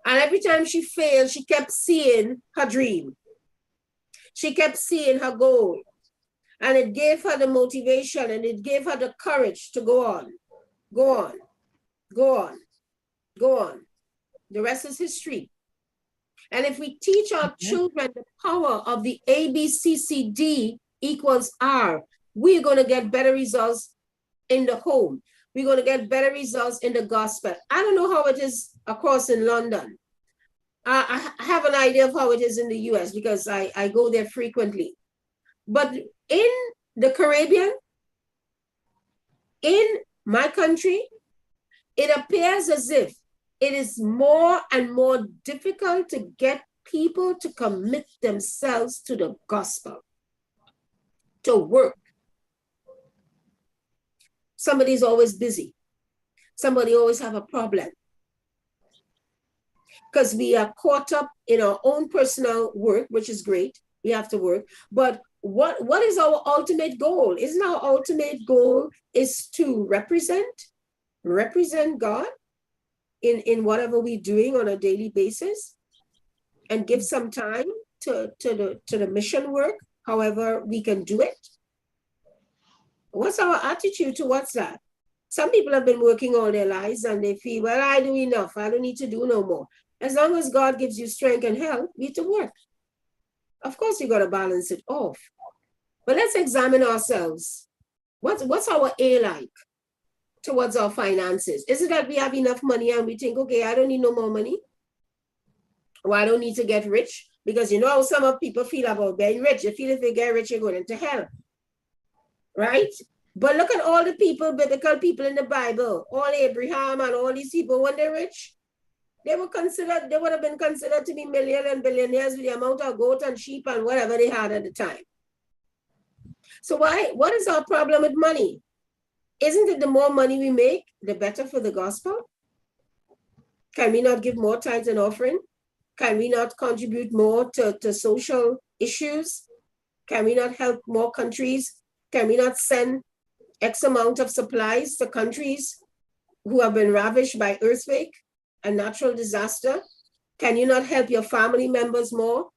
Speaker 5: And every time she failed, she kept seeing her dream. She kept seeing her goal. And it gave her the motivation and it gave her the courage to go on, go on, go on, go on. The rest is history. And if we teach our children the power of the ABCCD equals R, we're going to get better results in the home. We're going to get better results in the gospel. I don't know how it is across in London. I have an idea of how it is in the US because I go there frequently. But in the Caribbean, in my country, it appears as if it is more and more difficult to get people to commit themselves to the gospel, to work. Somebody's always busy. Somebody always have a problem. Because we are caught up in our own personal work, which is great. We have to work. But what is our ultimate goal? Isn't our ultimate goal is to represent God in whatever we're doing on a daily basis and give some time to the mission work, however we can do it? What's our attitude towards that? Some people have been working all their lives and they feel, well, I do enough. I don't need to do no more. As long as God gives you strength and health, you need to work. Of course, you got to balance it off. But let's examine ourselves. What's our A like towards our finances? Is it that we have enough money and we think, okay, I don't need no more money? Or I don't need to get rich? Because you know how some of people feel about being rich. They feel if they get rich, you're going into hell. Right? But look at all the people, biblical people in the Bible, all Abraham and all these people, when they're rich, they would have been considered to be million and billionaires with the amount of goat and sheep and whatever they had at the time. So what is our problem with money? Isn't it the more money we make, the better for the gospel? Can we not give more tithes and offering? Can we not contribute more to social issues? Can we not help more countries? Can we not send X amount of supplies to countries who have been ravished by earthquake and natural disaster? Can you not help your family members more,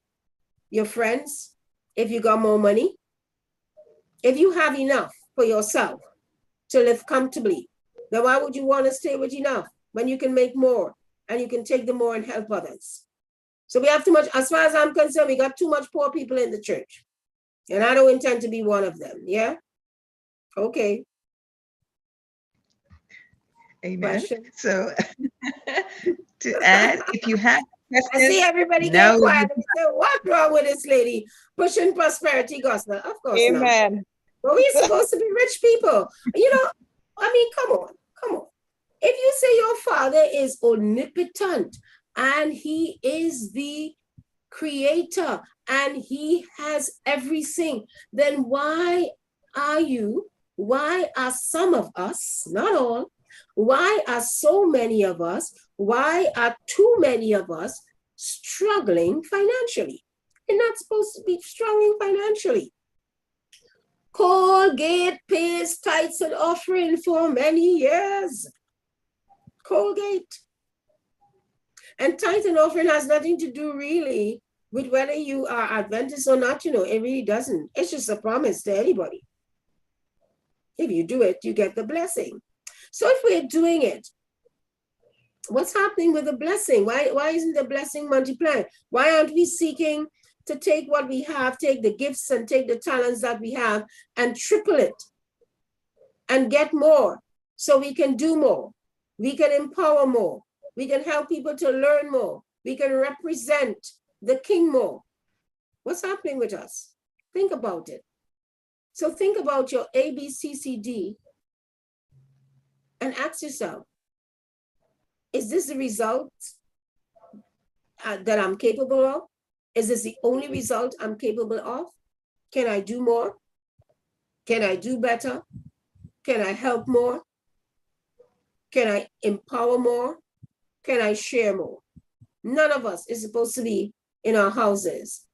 Speaker 5: your friends, if you got more money? If you have enough for yourself to live comfortably, then why would you want to stay with enough when you can make more and you can take the more and help others? So we have too much, as far as I'm concerned, we got too much poor people in the church. And I don't intend to be one of them, yeah? Okay.
Speaker 1: Amen.
Speaker 5: Question?
Speaker 1: So to add, if you have questions,
Speaker 5: I see everybody get quiet and say, what's wrong with this lady pushing prosperity gospel? Of course not.
Speaker 9: Amen.
Speaker 5: But we're supposed to be rich people. You know, I mean, come on. If you say your father is omnipotent and he is the creator and he has everything, then why are some of us, not all, why are so many of us, why are too many of us struggling financially? You're not supposed to be struggling financially. Colgate pays tithes and offering for many years. Colgate. And tithe and offering has nothing to do really with whether you are Adventist or not. You know, it really doesn't. It's just a promise to anybody. If you do it, you get the blessing. So if we're doing it, what's happening with the blessing? Why isn't the blessing multiplying? Why aren't we seeking to take what we have, take the gifts and take the talents that we have and triple it and get more so we can do more? We can empower more. We can help people to learn more. We can represent the king more. What's happening with us? Think about it. So think about your ABCCD and ask yourself, is this the result that I'm capable of? Is this the only result I'm capable of? Can I do more? Can I do better? Can I help more? Can I empower more? Can I share more? None of us is supposed to be in our houses,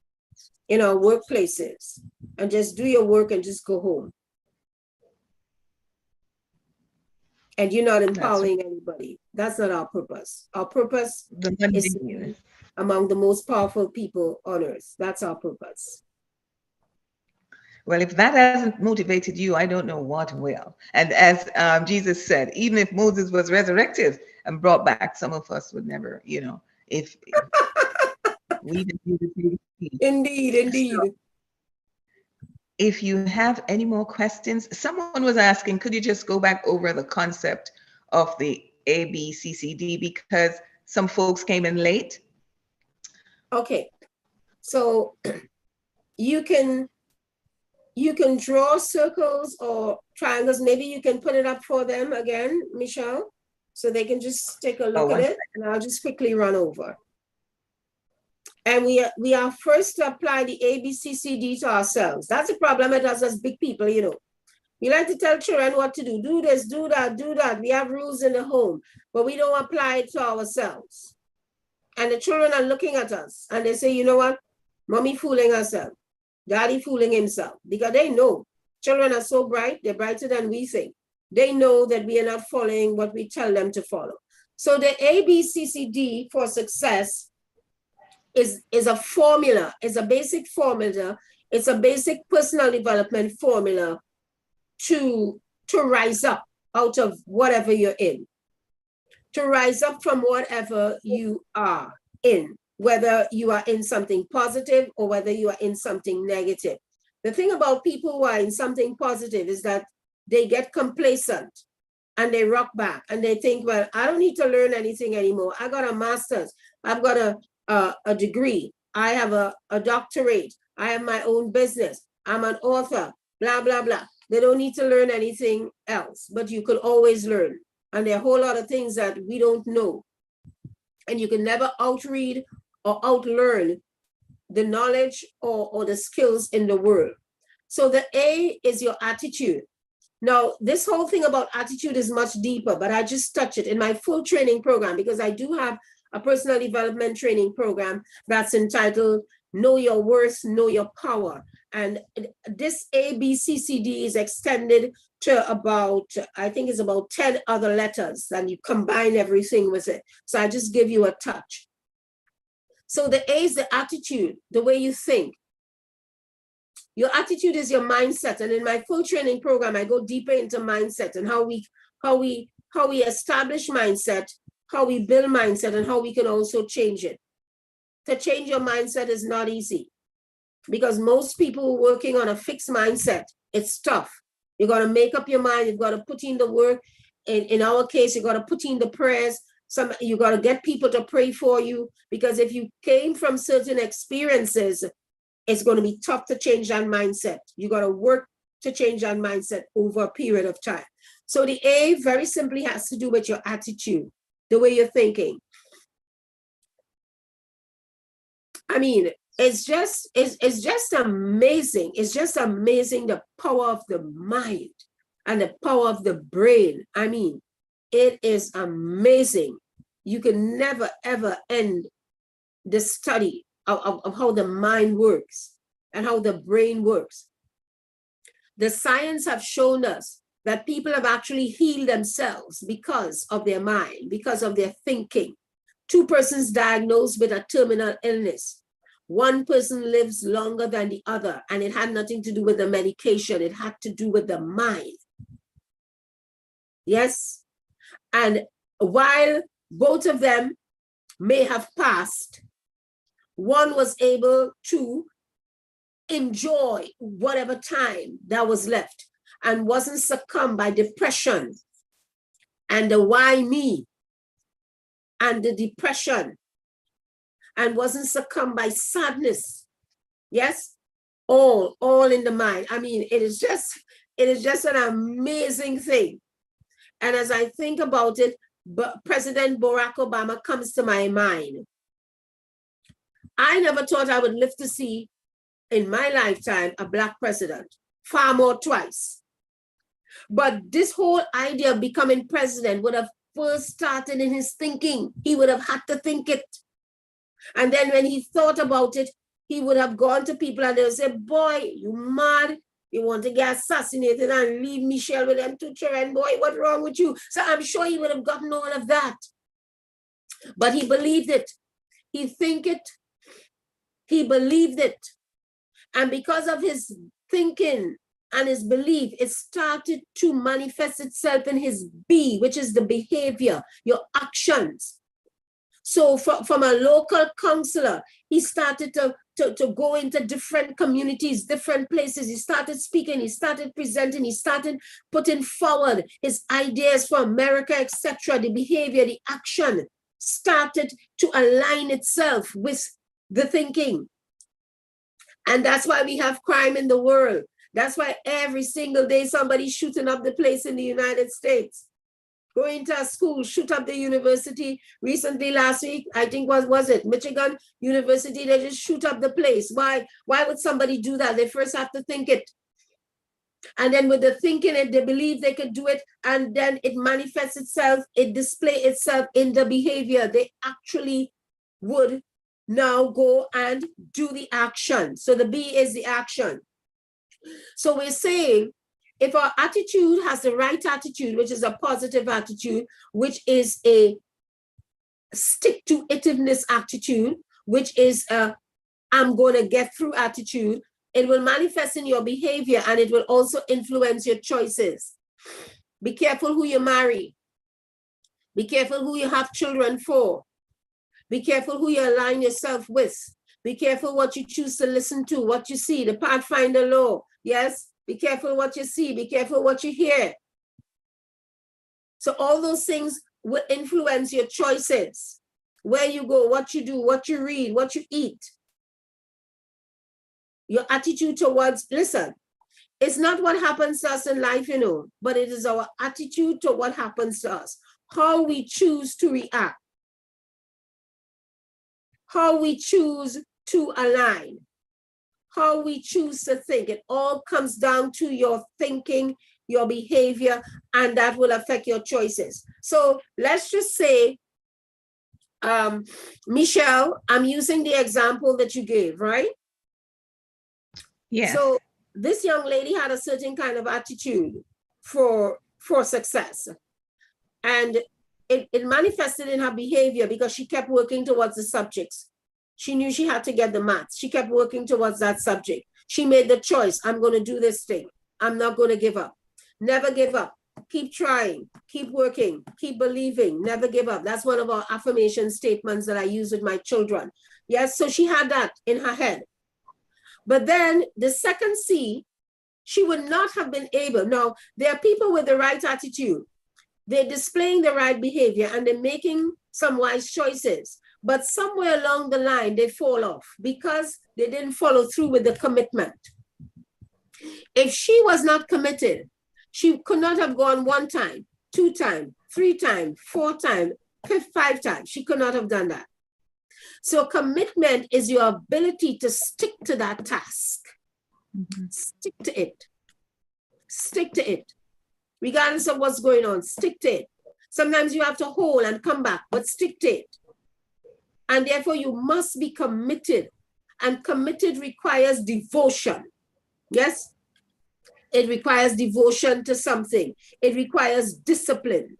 Speaker 5: in our workplaces, and just do your work and just go home. And you're not empowering anybody. That's not our purpose. Our purpose is to be among the most powerful people on earth. That's our purpose.
Speaker 1: Well, if that hasn't motivated you, I don't know what will. And as Jesus said, even if Moses was resurrected and brought back, some of us would never, you know, if we didn't.
Speaker 5: Indeed.
Speaker 1: So, if you have any more questions, someone was asking, could you just go back over the concept of the ABCCD because some folks came in late?
Speaker 5: Okay, so you can draw circles or triangles. Maybe you can put it up for them again, Michelle, so they can just take a look at it, and I'll just quickly run over. And we are first to apply the ABCCD to ourselves. That's a problem with us as big people, you know. We like to tell children what to do. Do this, do that, do that. We have rules in the home, but we don't apply it to ourselves. And the children are looking at us and they say, you know what? Mommy fooling herself. Daddy fooling himself. Because they know children are so bright. They're brighter than we think. They know that we are not following what we tell them to follow. So the ABCCD for success is a formula, is a basic formula. It's a basic personal development formula to rise up out of whatever you're in, to rise up from whatever you are in, whether you are in something positive or whether you are in something negative. The thing about people who are in something positive is that they get complacent and they rock back and they think, well, I don't need to learn anything anymore. I got a master's, I've got a degree, I have a doctorate, I have my own business, I'm an author, blah, blah, blah. They don't need to learn anything else, but you could always learn. And there are a whole lot of things that we don't know. And you can never outread or outlearn the knowledge or the skills in the world. So the A is your attitude. Now, this whole thing about attitude is much deeper, but I just touch it in my full training program because I do have a personal development training program that's entitled Know Your Worth, Know Your Power. And this ABCCD is extended to about, I think it's about 10 other letters, and you combine everything with it. So I just give you a touch. So the A is the attitude, the way you think. Your attitude is your mindset. And in my full training program, I go deeper into mindset and how we establish mindset, how we build mindset, and how we can also change it. To change your mindset is not easy because most people working on a fixed mindset, it's tough. You got to make up your mind. You've got to put in the work. In our case, you got to put in the prayers. You got to get people to pray for you, because if you came from certain experiences, it's going to be tough to change that mindset. You got to work to change that mindset over a period of time. So the A very simply has to do with your attitude, the way you're thinking. I mean, it's just amazing. It's just amazing, the power of the mind and the power of the brain. I mean, it is amazing. You can never, ever end the study of how the mind works and how the brain works. The science have shown us that people have actually healed themselves because of their mind, because of their thinking. 2 persons diagnosed with a terminal illness. 1 person lives longer than the other, and it had nothing to do with the medication. It had to do with the mind. Yes, And while both of them may have passed, one was able to enjoy whatever time that was left and wasn't succumbed by depression and the why me and the depression, and wasn't succumbed by sadness. Yes, all in the mind. I mean, it is just an amazing thing. And as I think about it, President Barack Obama comes to my mind. I never thought I would live to see in my lifetime a Black president, far more twice. But this whole idea of becoming president would have first started in his thinking. He would have had to think it. And then when he thought about it, he would have gone to people and they would say, boy, you mad? You want to get assassinated and leave Michelle with them two children? Boy, what's wrong with you? So I'm sure he would have gotten all of that. But he believed it. He think it. He believed it. And because of his thinking and his belief, it started to manifest itself in his B, which is the behavior, your actions. So from a local counselor, he started to go into different communities, different places. He started speaking, he started presenting, he started putting forward his ideas for America, etc. The behavior, the action started to align itself with the thinking. And that's why we have crime in the world. That's why every single day somebody's shooting up the place in the United States. Going to a school, shoot up the university. Recently, last week, I think was it Michigan University, they just shoot up the place. Why would somebody do that? They first have to think it. And then with the thinking it, they believe they could do it, and then it manifests itself, it displays itself in the behavior. They actually would now go and do the action. So the B is the action. So we're saying, if our attitude has the right attitude, which is a positive attitude, which is a stick-to-itiveness attitude, which is a I'm going to get through attitude, it will manifest in your behavior and it will also influence your choices. Be careful who you marry. Be careful who you have children for. Be careful who you align yourself with. Be careful what you choose to listen to, what you see, the Pathfinder law. Yes, be careful what you see, be careful what you hear. So all those things will influence your choices. Where you go, what you do, what you read, what you eat. Your attitude towards, listen, it's not what happens to us in life, you know, but it is our attitude to what happens to us. How we choose to react. How we choose to align. How we choose to think. It all comes down to your thinking, your behavior, and that will affect your choices. So let's just say, Michelle, I'm using the example that you gave, right?
Speaker 1: Yes.
Speaker 5: So this young lady had a certain kind of attitude for success. And it manifested in her behavior because she kept working towards the subjects. She knew she had to get the maths. She kept working towards that subject. She made the choice. I'm going to do this thing. I'm not going to give up. Never give up. Keep trying. Keep working. Keep believing. Never give up. That's one of our affirmation statements that I use with my children. Yes, so she had that in her head. But then the second C, she would not have been able. Now, there are people with the right attitude. They're displaying the right behavior and they're making some wise choices. But somewhere along the line, they fall off because they didn't follow through with the commitment. If she was not committed, she could not have gone 1 time, 2 times, 3 times, 4 times, 5 times. She could not have done that. So commitment is your ability to stick to that task. Mm-hmm. Stick to it. Stick to it. Regardless of what's going on, stick to it. Sometimes you have to hold and come back, but stick to it. And therefore you must be committed. And committed requires devotion. Yes? It requires devotion to something. It requires discipline.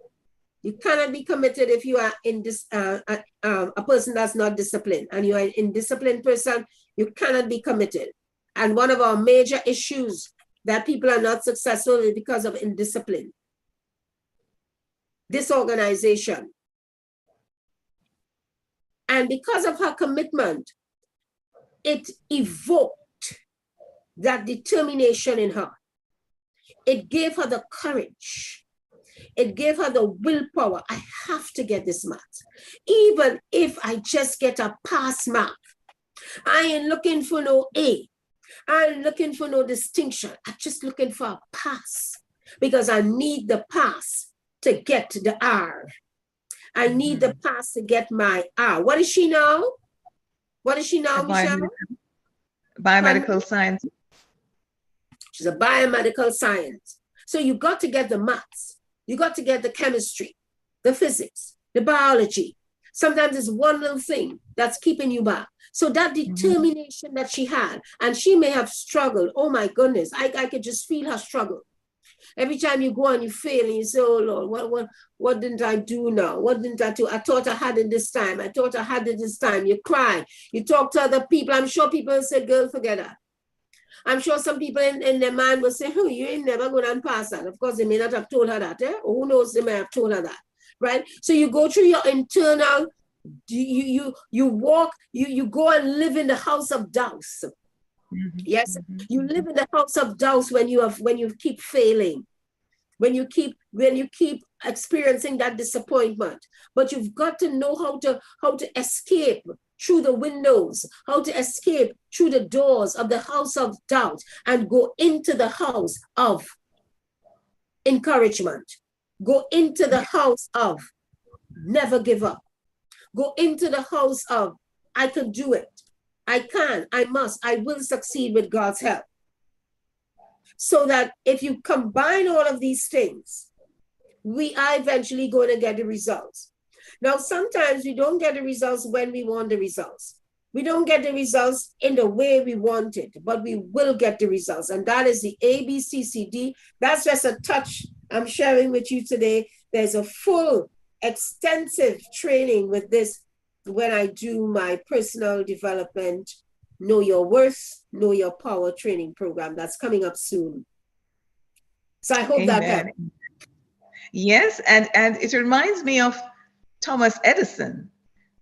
Speaker 5: You cannot be committed if you are in this a person that's not disciplined. And you are an indisciplined person, you cannot be committed. And one of our major issues that people are not successful is because of indiscipline. this organization. And because of her commitment, it evoked that determination in her. It gave her the courage. It gave her the willpower. I have to get this math. Even if I just get a pass mark, I ain't looking for no A. I ain't looking for no distinction. I'm just looking for a pass because I need the pass to get to the R. I need the pass to get my R. What is she now? What is she now, Michelle?
Speaker 1: Biomedical science.
Speaker 5: She's a biomedical science. So you got to get the maths. You got to get the chemistry, the physics, the biology. Sometimes it's one little thing that's keeping you back. So that determination that she had, and she may have struggled. Oh my goodness, I could just feel her struggle. Every time you go and you fail and you say, oh Lord, what didn't I do now? What didn't I do? I thought I had it this time. I thought I had it this time. You cry. You talk to other people. I'm sure people will say, girl, forget that. I'm sure some people in their mind will say, oh, you ain't never going to pass that. Of course, they may not have told her that. Or who knows, they may have told her that. Right? So you go through your internal, you walk, you go and live in the house of doubts. Yes, you live in the house of doubts when you keep failing, when you keep experiencing that disappointment. But you've got to know how to escape through the windows, how to escape through the doors of the house of doubt and go into the house of encouragement. Go into the house of never give up. Go into the house of I can do it. I can, I must, I will succeed with God's help. So that if you combine all of these things, we are eventually going to get the results. Now, sometimes we don't get the results when we want the results. We don't get the results in the way we want it, but we will get the results. And that is the ABCCD. That's just a touch I'm sharing with you today. There's a full, extensive training with this when I do my personal development, Know Your Worth, Know Your Power training program that's coming up soon. So I hope that helps.
Speaker 1: Yes, and it reminds me of Thomas Edison,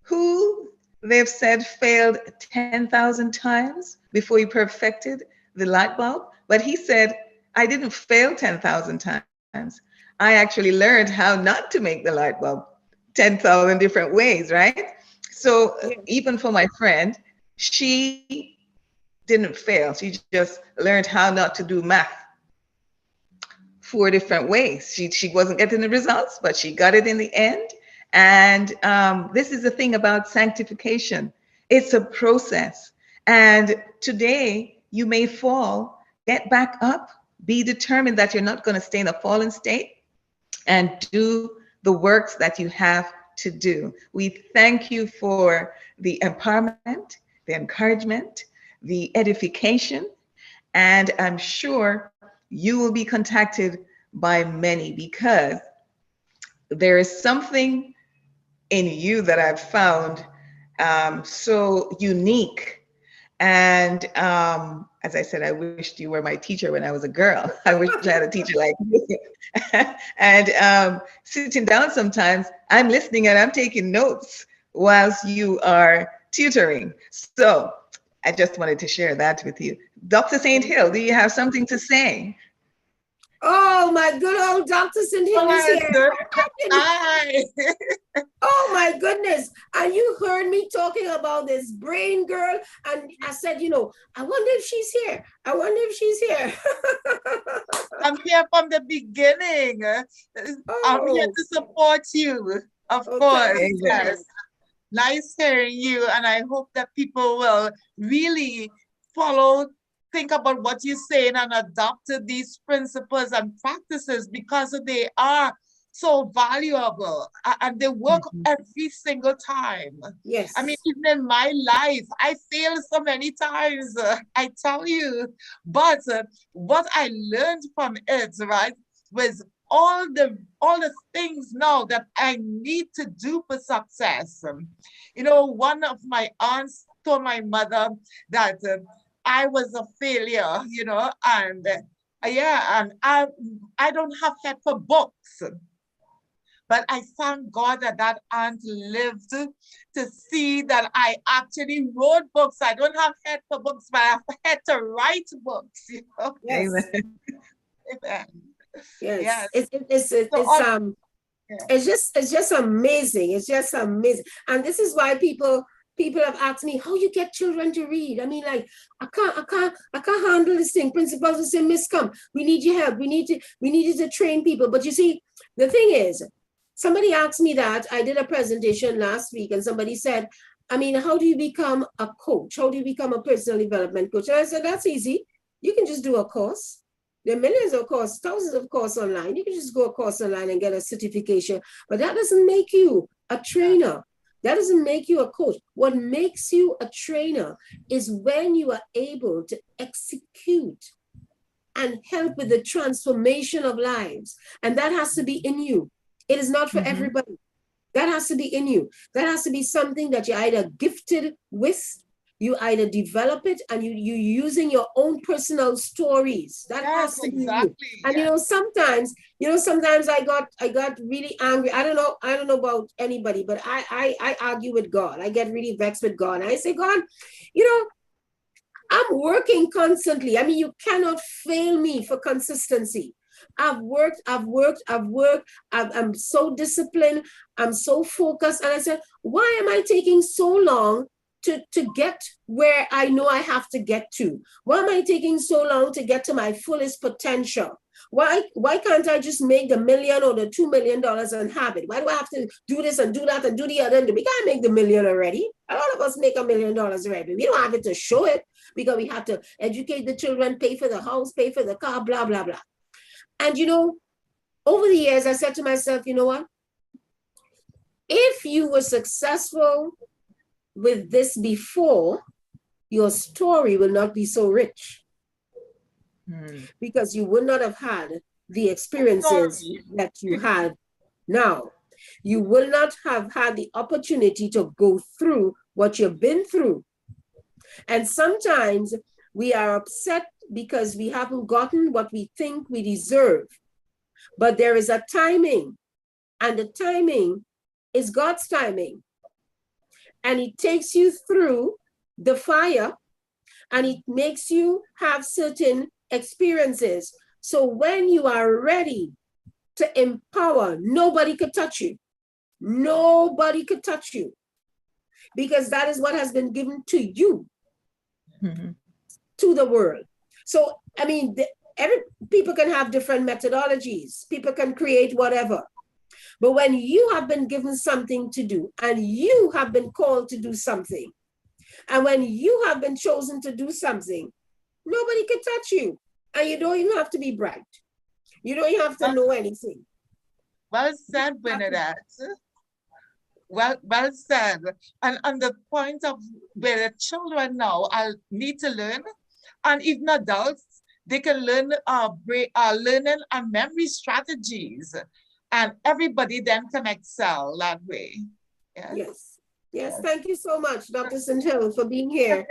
Speaker 1: who they've said failed 10,000 times before he perfected the light bulb. But he said, I didn't fail 10,000 times. I actually learned how not to make the light bulb 10,000 different ways, right? So even for my friend, she didn't fail. She just learned how not to do math 4 different ways. She wasn't getting the results, but she got it in the end. And this is the thing about sanctification. It's a process. And today you may fall, get back up, be determined that you're not going to stay in a fallen state, and do the works that you have to do. We thank you for the empowerment, the encouragement, the edification, and I'm sure you will be contacted by many because there is something in you that I've found so unique. And as I said, I wished you were my teacher when I was a girl. I wish I had a teacher like you. And sitting down sometimes, I'm listening and I'm taking notes whilst you are tutoring. So I just wanted to share that with you. Dr. St. Hill, do you have something to say?
Speaker 5: Oh, my good old Dr. St. Hill is here.
Speaker 16: Hi.
Speaker 5: Oh my goodness. And you heard me talking about this brain girl. And I said, you know, I wonder if she's here. I wonder if she's here.
Speaker 16: I'm here from the beginning. I'm here to support you. Of course. Yes. Nice hearing you. And I hope that people will really think about what you're saying and adopt these principles and practices because they are so valuable and they work every single time.
Speaker 5: Yes.
Speaker 16: I mean, even in my life, I failed so many times, I tell you. But what I learned from it, right, was all the things now that I need to do for success. You know, one of my aunts told my mother that I was a failure, you know, and and I don't have head for books. But I thank God that that aunt lived to see that I actually wrote books. I don't have head for books, but I have head to write books, you know.
Speaker 5: Yes.
Speaker 16: Amen.
Speaker 5: Yes.
Speaker 16: Yes.
Speaker 5: It's just amazing. It's just amazing. And this is why people have asked me, how you get children to read? I mean, like, I can't handle this thing. Principals will say, Miss, come, we need your help. We need you to train people. But you see, the thing is, somebody asked me that. I did a presentation last week and somebody said, I mean, how do you become a coach? How do you become a personal development coach? And I said, that's easy. You can just do a course. There are millions of courses, thousands of courses online. You can just go a course online and get a certification, but that doesn't make you a trainer. That doesn't make you a coach. What makes you a trainer is when you are able to execute and help with the transformation of lives. And that has to be in you. It is not for everybody. That has to be in you. That has to be something that you're either gifted with, you either develop it, and you using your own personal stories. That has to be you. And sometimes I got really angry. I don't know about anybody, but I argue with God. I get really vexed with God. And I say, God, I'm working constantly. I mean, you cannot fail me for consistency. I've worked. I'm so disciplined. I'm so focused. And I said, why am I taking so long to get where I know I have to get to? Why am I taking so long to get to my fullest potential? Why can't I just make the $1 million or the $2 million and have it? Why do I have to do this and do that and do the other? We can't make the $1 million already. A lot of us make $1 million already. We don't have it to show it because we have to educate the children, pay for the house, pay for the car, blah, blah, blah. And over the years, I said to myself, you know what? If you were successful with this before, your story will not be so rich because you would not have had the experiences that you had now. You will not have had the opportunity to go through what you've been through. And sometimes we are upset because we haven't gotten what we think we deserve. But there is a timing, and the timing is God's timing. And it takes you through the fire, and it makes you have certain experiences. So when you are ready to empower, nobody could touch you. Nobody could touch you, because that is what has been given to you, to the world. So, I mean, people can have different methodologies. People can create whatever. But when you have been given something to do, and you have been called to do something, and when you have been chosen to do something, nobody can touch you. And you don't even have to be bright. You don't even have to know anything.
Speaker 16: Well said, Bernadette. Well said. And on the point of where the children now need to learn, and even adults, they can learn learning and memory strategies, and everybody then can excel that way.
Speaker 5: Yes. Thank you so much, Dr. St. Hill, for being here.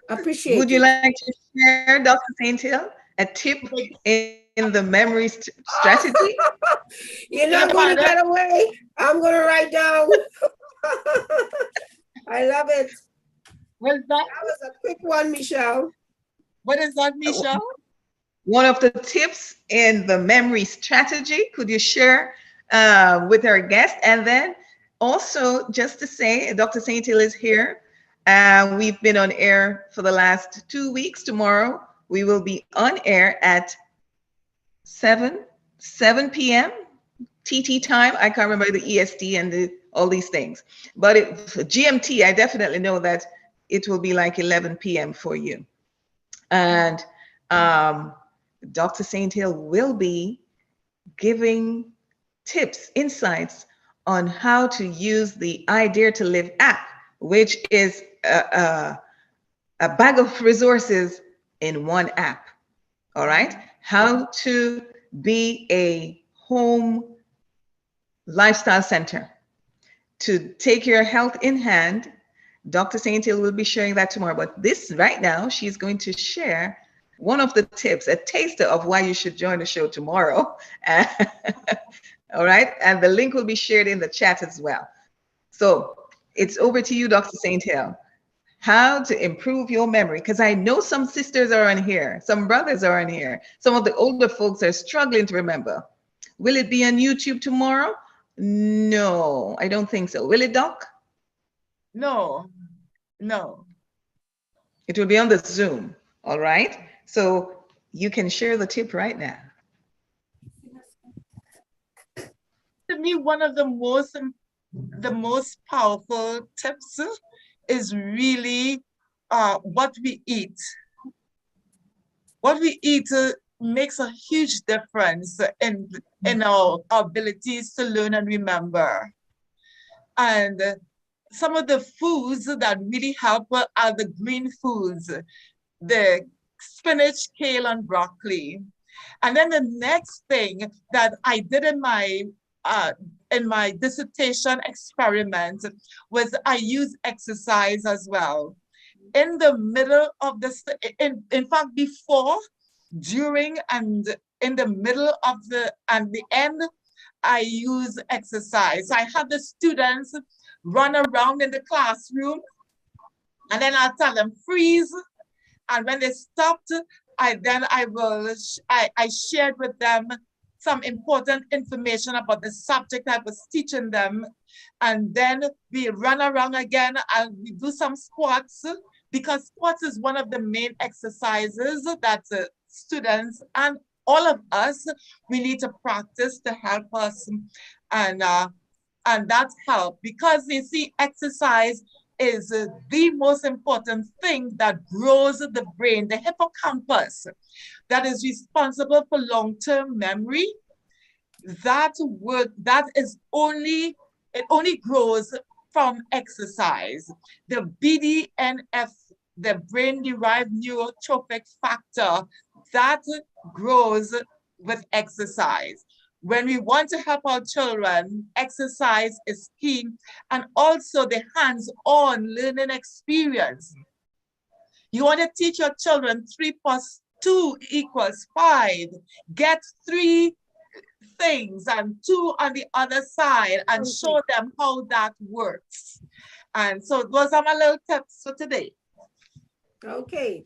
Speaker 5: Appreciate it.
Speaker 1: Would you like to share, Dr. St. Hill, a tip in the memory strategy?
Speaker 5: You're not going to get away. I'm going to write down. I love it.
Speaker 16: That
Speaker 5: was a quick one, Michelle.
Speaker 16: What is that, Michelle?
Speaker 1: One of the tips in the memory strategy, could you share with our guest? And then also, just to say, Dr. St. Hill is here. We've been on air for the last 2 weeks. Tomorrow, we will be on air at 7 p.m. TT time. I can't remember the EST and all these things. But for GMT, I definitely know that it will be like 11 p.m. for you. And Dr. St. Hill will be giving tips, insights on how to use the I Dare to Live app, which is a bag of resources in one app. All right. How to be a home lifestyle center, to take your health in hand. Dr. St. Hill will be sharing that tomorrow. But this right now, she's going to share one of the tips, a taster of why you should join the show tomorrow. All right. And the link will be shared in the chat as well. So it's over to you, Dr. St. Hill. How to improve your memory. Because I know some sisters are in here, some brothers are in here. Some of the older folks are struggling to remember. Will it be on YouTube tomorrow? No, I don't think so. Will it, Doc?
Speaker 16: No, no.
Speaker 1: It will be on the Zoom. All right. So you can share the tip right now.
Speaker 16: To me, one of the most powerful tips is really what we eat. What we eat makes a huge difference in our abilities to learn and remember. And some of the foods that really help are the green foods, the spinach, kale, and broccoli. And then the next thing that I did in my dissertation experiment was I used exercise as well. In the middle of in fact, before, during, and in the middle of the end, I use exercise. I have the students run around in the classroom, and then I'll tell them freeze. And when they stopped, I shared with them some important information about the subject I was teaching them. And then we run around again and we do some squats, because squats is one of the main exercises that students and all of us, we need to practice to help us. And that's help, because you see, exercise is the most important thing that grows the brain, the hippocampus, that is responsible for long-term memory. It only grows from exercise. The BDNF, the brain-derived neurotrophic factor, that grows with exercise. When we want to help our children, exercise is key, and also the hands-on learning experience. You want to teach your children 3 + 2 = 5. Get 3 things and 2 on the other side and show them how that works. And so those are my little tips for today.
Speaker 5: Okay.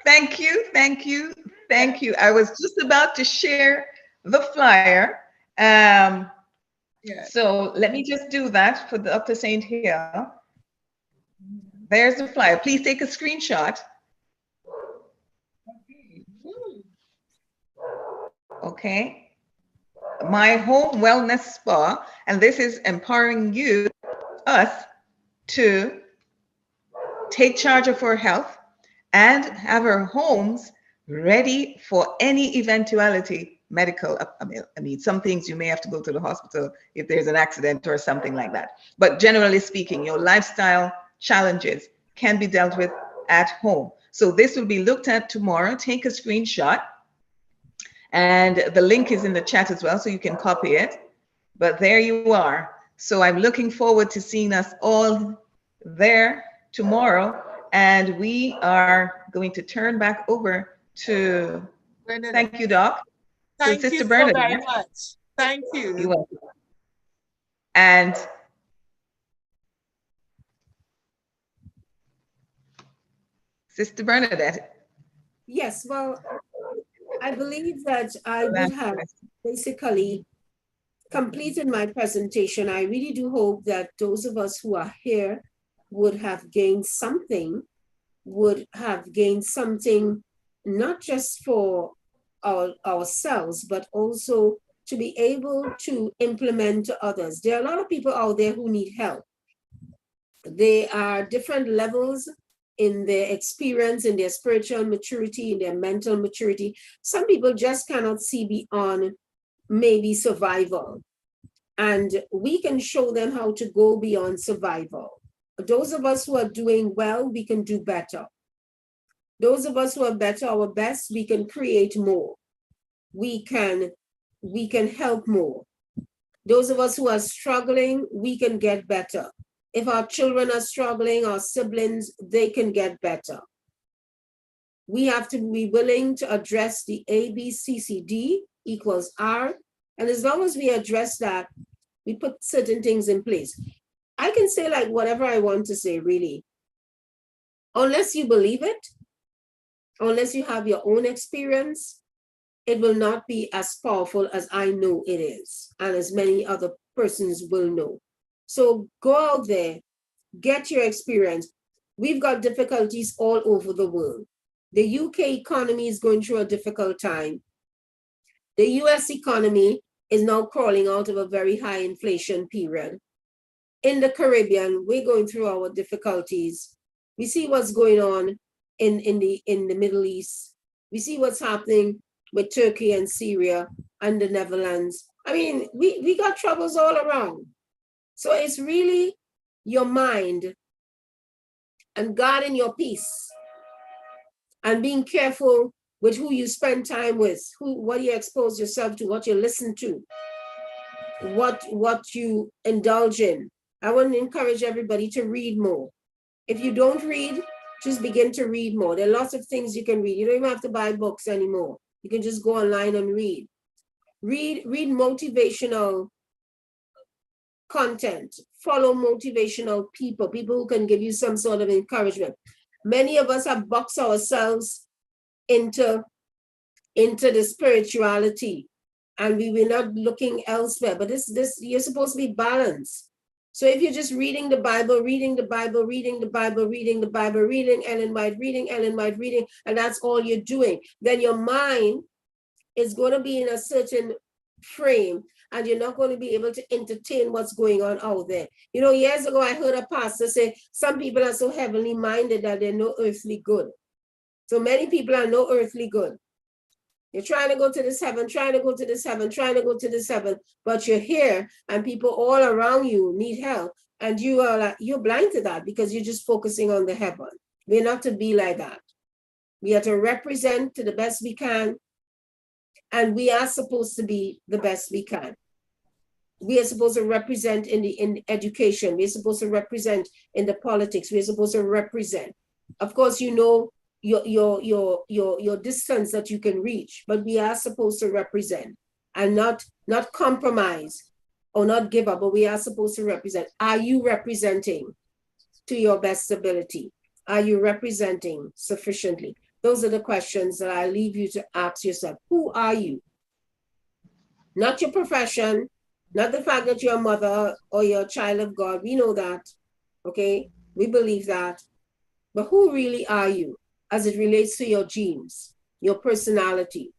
Speaker 1: Thank you, thank you, thank you. I was just about to share the flyer. So let me just do that for Dr. St. Hill. There's the flyer. Please take a screenshot. Okay. My home wellness spa, and this is empowering us to take charge of our health and have our homes ready for any eventuality medical. I mean, some things you may have to go to the hospital if there's an accident or something like that. But generally speaking, your lifestyle challenges can be dealt with at home. So this will be looked at tomorrow. Take a screenshot. And the link is in the chat as well, so you can copy it. But there you are. So I'm looking forward to seeing us all there tomorrow. And we are going to turn back over to, thank you, Doc.
Speaker 16: Thank
Speaker 1: Sister
Speaker 16: you so
Speaker 1: Bernadette.
Speaker 16: very much. Thank you.
Speaker 1: You're welcome. And Sister Bernadette.
Speaker 5: Yes, well, I believe that I would have basically completed my presentation. I really do hope that those of us who are here would have gained something, not just for ourselves, but also to be able to implement to others. There are a lot of people out there who need help. There are different levels in their experience, in their spiritual maturity, in their mental maturity. Some people just cannot see beyond maybe survival. And we can show them how to go beyond survival. Those of us who are doing well, we can do better. Those of us who are better, our best, we can create more. We can help more. Those of us who are struggling, we can get better. If our children are struggling, our siblings, they can get better. We have to be willing to address the ABCCD equals R. And as long as we address that, we put certain things in place. I can say like whatever I want to say, really. Unless you believe it, unless you have your own experience, it will not be as powerful as I know it is, and as many other persons will know. So go out there, get your experience. We've got difficulties all over the world. The UK economy is going through a difficult time. The US economy is now crawling out of a very high inflation period. In the Caribbean, we're going through our difficulties. We see what's going on in the Middle East. We see what's happening with Turkey and Syria and the Netherlands. I mean, we got troubles all around. So it's really your mind and guarding your peace and being careful with who you spend time with, what you expose yourself to, what you listen to, what you indulge in. I want to encourage everybody to read more. If you don't read, just begin to read more. There are lots of things you can read. You don't even have to buy books anymore. You can just go online and read. Read motivational content. Follow motivational people who can give you some sort of encouragement. Many of us have boxed ourselves into the spirituality, and we were not looking elsewhere. But this you're supposed to be balanced. So if you're just reading the Bible, reading Ellen White, and that's all you're doing, then your mind is going to be in a certain frame, and you're not going to be able to entertain what's going on out there. You know, years ago, I heard a pastor say, some people are so heavenly minded that they're no earthly good. So many people are no earthly good. You're trying to go to this heaven, but you're here and people all around you need help. And you're blind to that because you're just focusing on the heaven. We're not to be like that. We are to represent to the best we can. And we are supposed to be the best we can. We are supposed to represent in education. We're supposed to represent in the politics. We're supposed to represent. Of course, you know, your distance that you can reach, but we are supposed to represent and not compromise or not give up, but we are supposed to represent. Are you representing to your best ability? Are you representing sufficiently? Those are the questions that I leave you to ask yourself. Who are you? Not your profession, not the fact that you're a mother or you're a child of God. We know that, okay? We believe that. But who really are you as it relates to your genes, your personality,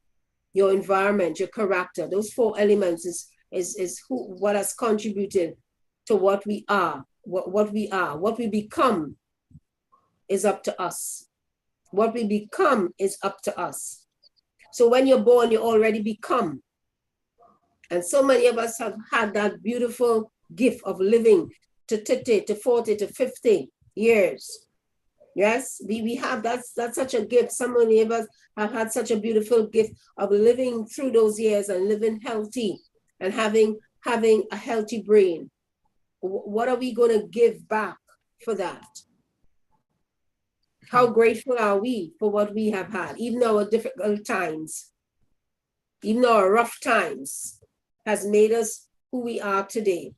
Speaker 5: your environment, your character? Those 4 elements is what has contributed to what we are, what we are. What we become is up to us. What we become is up to us. So when you're born, you already become. And so many of us have had that beautiful gift of living to 30, to 40, to 50 years. Yes, we have, that's such a gift. So many of us have had such a beautiful gift of living through those years and living healthy and having a healthy brain. What are we going to give back for that? How grateful are we for what we have had, even our difficult times, even our rough times has made us who we are today.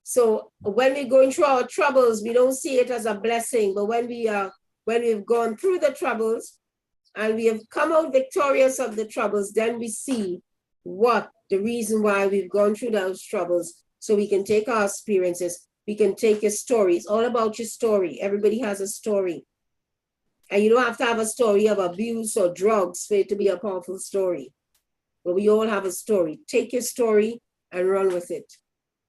Speaker 5: So when we're going through our troubles, we don't see it as a blessing, but when we've gone through the troubles and we have come out victorious of the troubles, then we see what the reason why we've gone through those troubles. So we can take our experiences, we can take your story. It's all about your story. Everybody has a story. And you don't have to have a story of abuse or drugs for it to be a powerful story. But we all have a story. Take your story and run with it.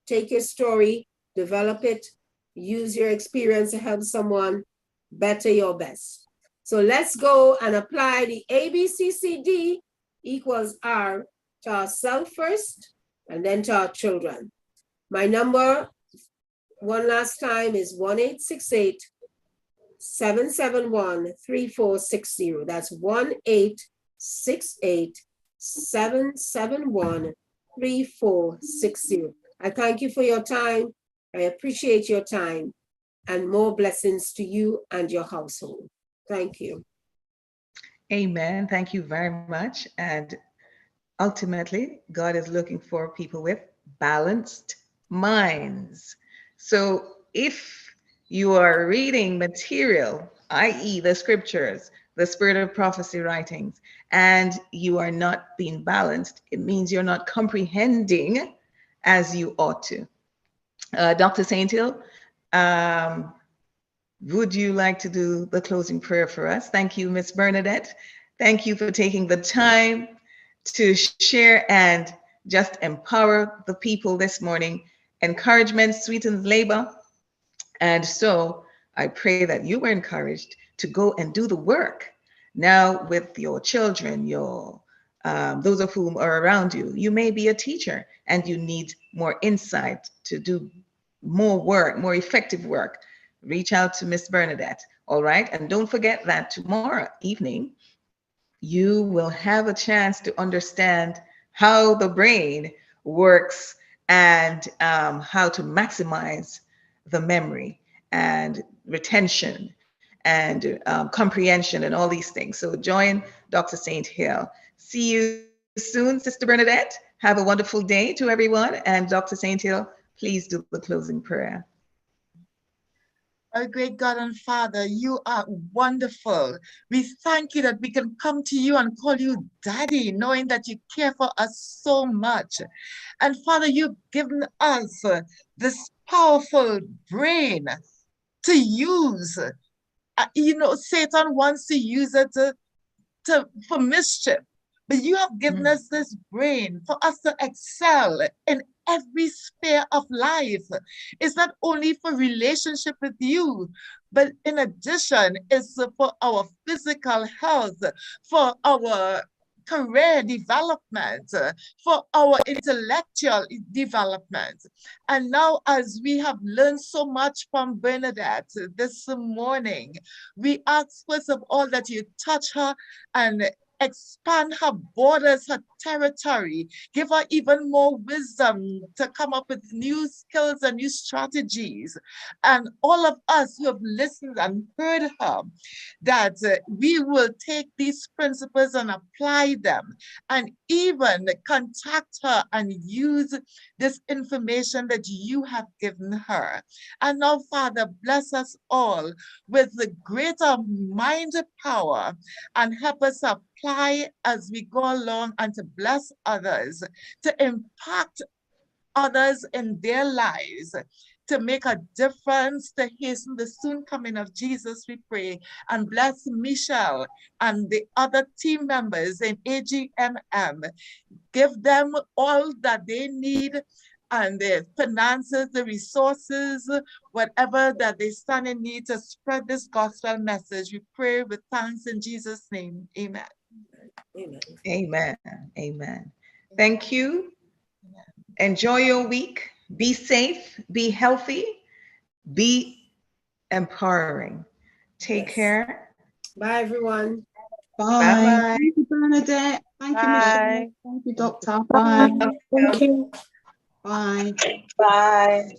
Speaker 5: Take your story, develop it, use your experience to help someone better your best. So let's go and apply the ABCCD equals R to ourselves first and then to our children. My number, one last time, is 1-868-771-3460. That's 1-868-771-3460. I thank you for your time. I appreciate your time, and more blessings to you and your household. Thank you.
Speaker 1: Amen. Thank you very much. And ultimately, God is looking for people with balanced minds. So if you are reading material, i.e., the scriptures, the spirit of prophecy writings, and you are not being balanced, it means you're not comprehending as you ought to. Dr. Saint Hill, would you like to do the closing prayer for us? Thank you, Miss Bernadette. Thank you for taking the time to share and just empower the people this morning. Encouragement sweetens labor. And so I pray that you were encouraged to go and do the work now with your children, your those of whom are around you. You may be a teacher and you need more insight to do more work, more effective work. Reach out to Miss Bernadette, all right? And don't forget that tomorrow evening, you will have a chance to understand how the brain works and how to maximize the memory and retention and comprehension and all these things. So join Dr. Saint Hill. See you soon, Sister Bernadette. Have a wonderful day to everyone. And Dr. Saint Hill, please do the closing prayer.
Speaker 16: Our great God and Father, you are wonderful. We thank you that we can come to you and call you Daddy, knowing that you care for us so much. And Father, you've given us this powerful brain to use. Satan wants to use it for mischief. But you have given us this brain for us to excel in every sphere of life. It's not only for relationship with you, but in addition, it's for our physical health, for our career development, for our intellectual development. And now, as we have learned so much from Bernadette this morning, we ask first of all that you touch her and expand her borders, her territory, give her even more wisdom to come up with new skills and new strategies. And all of us who have listened and heard her, that we will take these principles and apply them, and even contact her and use this information that you have given her. And now, Father, bless us all with the greater mind power and help us apply as we go along and to bless others, to impact others in their lives, to make a difference, to hasten the soon coming of Jesus, we pray. And bless Michelle and the other team members in AGMM. Give them all that they need, and the finances, the resources, whatever that they stand in need to spread this gospel message. We pray with thanks in Jesus' name. Amen.
Speaker 5: Amen.
Speaker 1: Amen. Amen. Thank you. Enjoy your week. Be safe, be healthy, be empowering. Take care.
Speaker 5: Bye, everyone.
Speaker 10: Bye.
Speaker 1: Bye-bye.
Speaker 10: Thank you, Bernadette. Thank you, Michelle.
Speaker 9: Bye.
Speaker 10: Thank you, Doctor. Bye.
Speaker 13: Thank you.
Speaker 10: Bye.
Speaker 6: Bye.